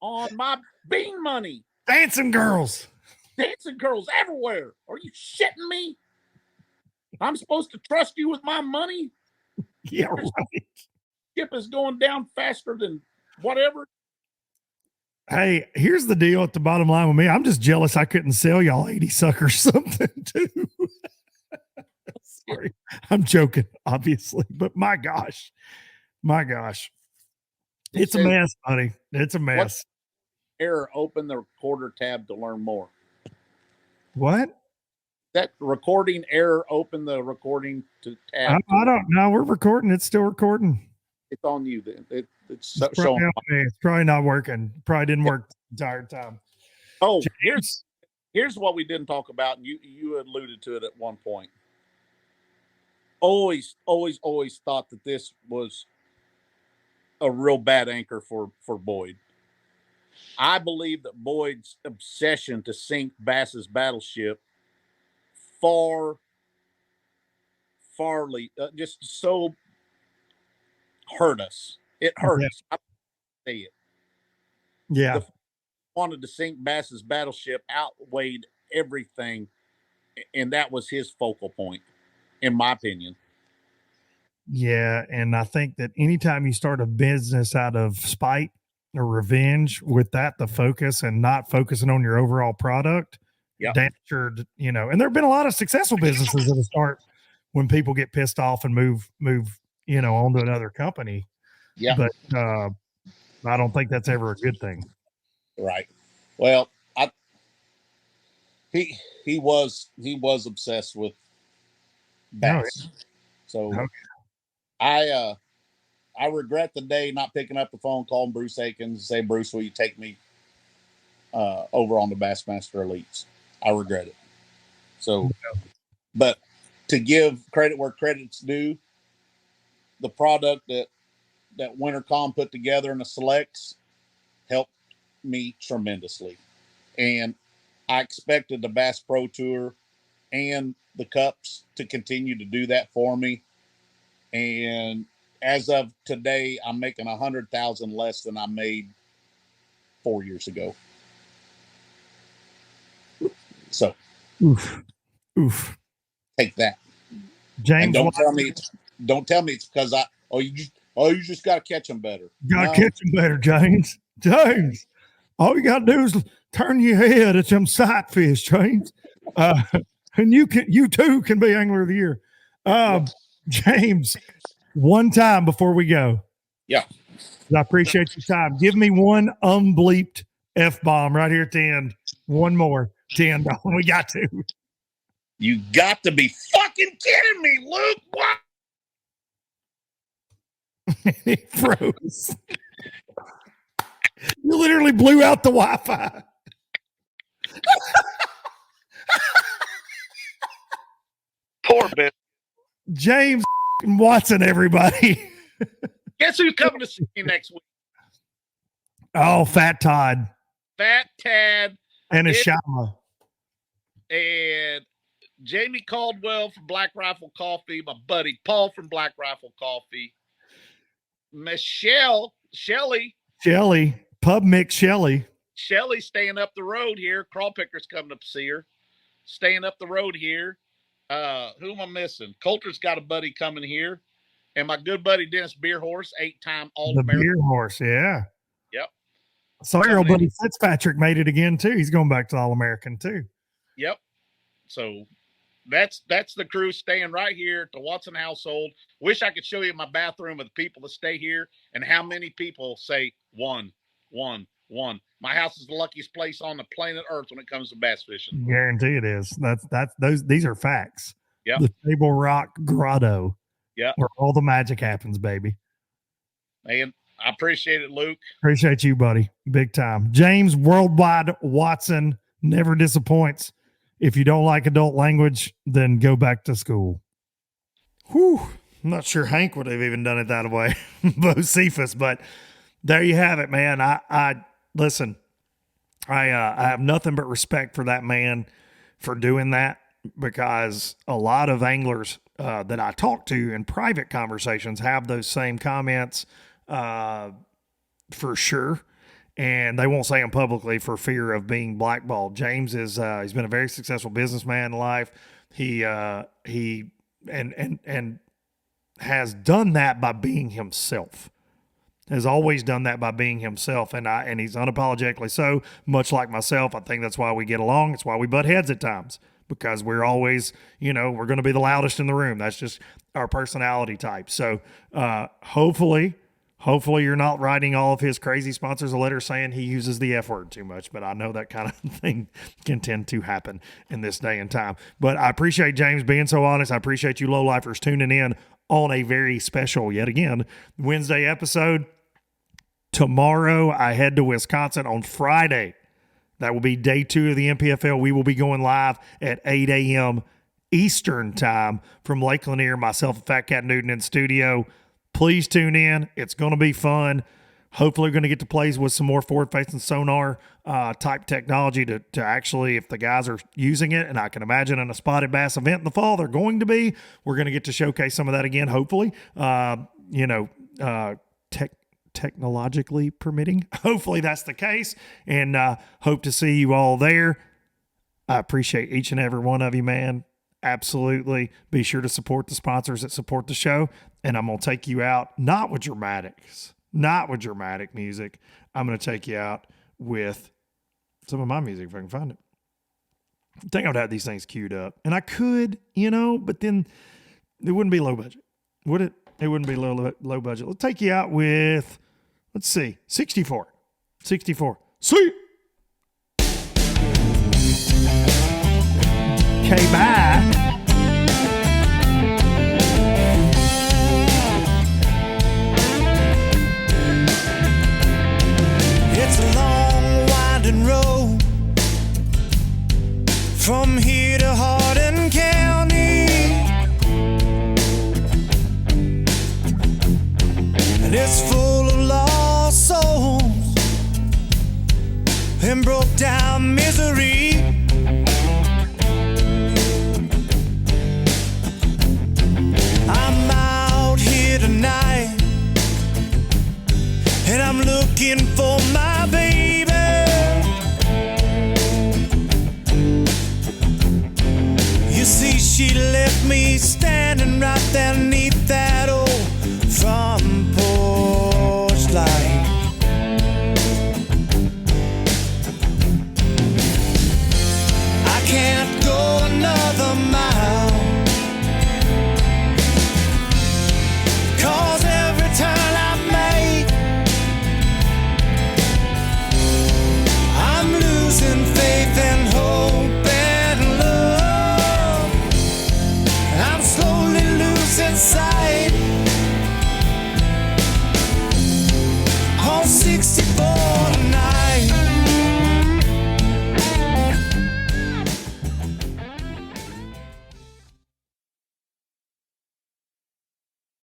[SPEAKER 2] on my bean money.
[SPEAKER 1] Dancing girls
[SPEAKER 2] everywhere. Are you shitting me? I'm supposed to trust you with my money?
[SPEAKER 1] Yeah, right.
[SPEAKER 2] Ship is going down faster than whatever.
[SPEAKER 1] Hey, here's the deal at the bottom line with me. I'm just jealous I couldn't sell y'all 80 suckers something too. Sorry. I'm joking, obviously, but my gosh. It's a mess, buddy. It's a mess.
[SPEAKER 2] Error, open the recorder tab to learn more.
[SPEAKER 1] What?
[SPEAKER 2] That recording error. Open the recording to tab.
[SPEAKER 1] I don't know. We're recording. It's still recording.
[SPEAKER 2] It's on you. Then it's
[SPEAKER 1] It's
[SPEAKER 2] showing.
[SPEAKER 1] it's probably not working. Probably didn't work the entire time.
[SPEAKER 2] Oh,
[SPEAKER 1] James?
[SPEAKER 2] here's what we didn't talk about, and you alluded to it at one point. Always thought that this was a real bad anchor for Boyd. I believe that Boyd's obsession to sink Bass's battleship farly just so hurt us. It hurt us. I say it.
[SPEAKER 1] Yeah.
[SPEAKER 2] The wanted to sink Bass's battleship outweighed everything, and that was his focal point, in my opinion.
[SPEAKER 1] Yeah, and I think that anytime you start a business out of spite or revenge with that the focus and not focusing on your overall product,
[SPEAKER 2] Yep.
[SPEAKER 1] that's your, and there have been a lot of successful businesses that start when people get pissed off and move, on to another company.
[SPEAKER 2] Yeah.
[SPEAKER 1] But I don't think that's ever a good thing.
[SPEAKER 2] Right. Well, he was obsessed with bass. So I regret the day not picking up the phone, calling Bruce Akins, and say, Bruce, will you take me over on the Bassmaster Elites? I regret it. So, but to give credit where credit's due, the product that Wintercom put together in the selects helped me tremendously. And I expected the Bass Pro Tour and the Cups to continue to do that for me. And as of today, I'm making 100,000 less than I made 4 years ago. So,
[SPEAKER 1] oof.
[SPEAKER 2] Take that,
[SPEAKER 1] James.
[SPEAKER 2] And don't tell me it's because you just got to catch them better.
[SPEAKER 1] Got to catch them better, James. James, all you got to do is turn your head at some sight fish, James, and you too can be Angler of the Year. James, one time before we go.
[SPEAKER 2] Yeah.
[SPEAKER 1] I appreciate your time. Give me one unbleeped F-bomb right here at the end. One more. 10. We got to.
[SPEAKER 2] You got to be fucking kidding me, Luke. What?
[SPEAKER 1] He froze. You literally blew out the Wi-Fi.
[SPEAKER 2] Poor bitch.
[SPEAKER 1] James Watson, everybody.
[SPEAKER 2] Guess who's coming to see me next week?
[SPEAKER 1] Oh, Fat Todd.
[SPEAKER 2] Fat Tad.
[SPEAKER 1] And Ashama.
[SPEAKER 2] And Jamie Caldwell from Black Rifle Coffee. My buddy Paul from Black Rifle Coffee. Shelly, Pub Mix Shelly staying up the road here. Crawl Picker's coming up to see her. Staying up the road here. Who am I missing? Coulter's got a buddy coming here. And my good buddy Dennis Beerhorse, 8-time All-American.
[SPEAKER 1] The Beerhorse, yeah.
[SPEAKER 2] Yep.
[SPEAKER 1] So your old buddy Fitzpatrick made it again, too. He's going back to All-American, too.
[SPEAKER 2] Yep. So that's the crew staying right here at the Watson household. Wish I could show you my bathroom of the people that stay here and how many people say one. My house is the luckiest place on the planet Earth when it comes to bass fishing.
[SPEAKER 1] Guarantee it is. These are facts.
[SPEAKER 2] Yeah.
[SPEAKER 1] The Table Rock Grotto.
[SPEAKER 2] Yeah.
[SPEAKER 1] Where all the magic happens, baby.
[SPEAKER 2] Man, I appreciate it, Luke.
[SPEAKER 1] Appreciate you, buddy. Big time. James Worldwide Watson never disappoints. If you don't like adult language, then go back to school. Whew. I'm not sure Hank would have even done it that way. Bocephus, but there you have it, man. I listen, I have nothing but respect for that man for doing that, because a lot of anglers that I talk to in private conversations have those same comments for sure. And they won't say them publicly for fear of being blackballed. James is he's been a very successful businessman in life. He has done that by being himself. Has always done that by being himself, and he's unapologetically so. Much like myself, I think that's why we get along. It's why we butt heads at times, because we're always, we're going to be the loudest in the room. That's just our personality type. So hopefully Hopefully you're not writing all of his crazy sponsors a letter saying he uses the F word too much, but I know that kind of thing can tend to happen in this day and time. But I appreciate James being so honest. I appreciate you low-lifers tuning in on a very special, yet again, Wednesday episode. Tomorrow I head to Wisconsin. On Friday, that will be day 2 of the MPFL. We will be going live at 8 a.m. Eastern time from Lake Lanier, myself and Fat Cat Newton in studio. Please tune in. It's going to be fun. Hopefully, we're going to get to play with some more forward-facing sonar type technology to actually, if the guys are using it, and I can imagine in a spotted bass event in the fall, they're going to be. We're going to get to showcase some of that again, hopefully. Technologically permitting. Hopefully, that's the case, and hope to see you all there. I appreciate each and every one of you, man. Absolutely. Be sure to support the sponsors that support the show. And I'm going to take you out, not with dramatics, not with dramatic music. I'm going to take you out with some of my music if I can find it. I think I would have these things queued up. And I could, but then it wouldn't be low budget, would it? It wouldn't be low budget. Let's take you out with, let's see, 64. 64. Sweet. Okay, bye.
[SPEAKER 3] It's a long, winding road from here to Hardin County, and it's full of lost souls and broke down misery. I'm out here tonight, and I'm looking for my baby. You see, she left me standing right there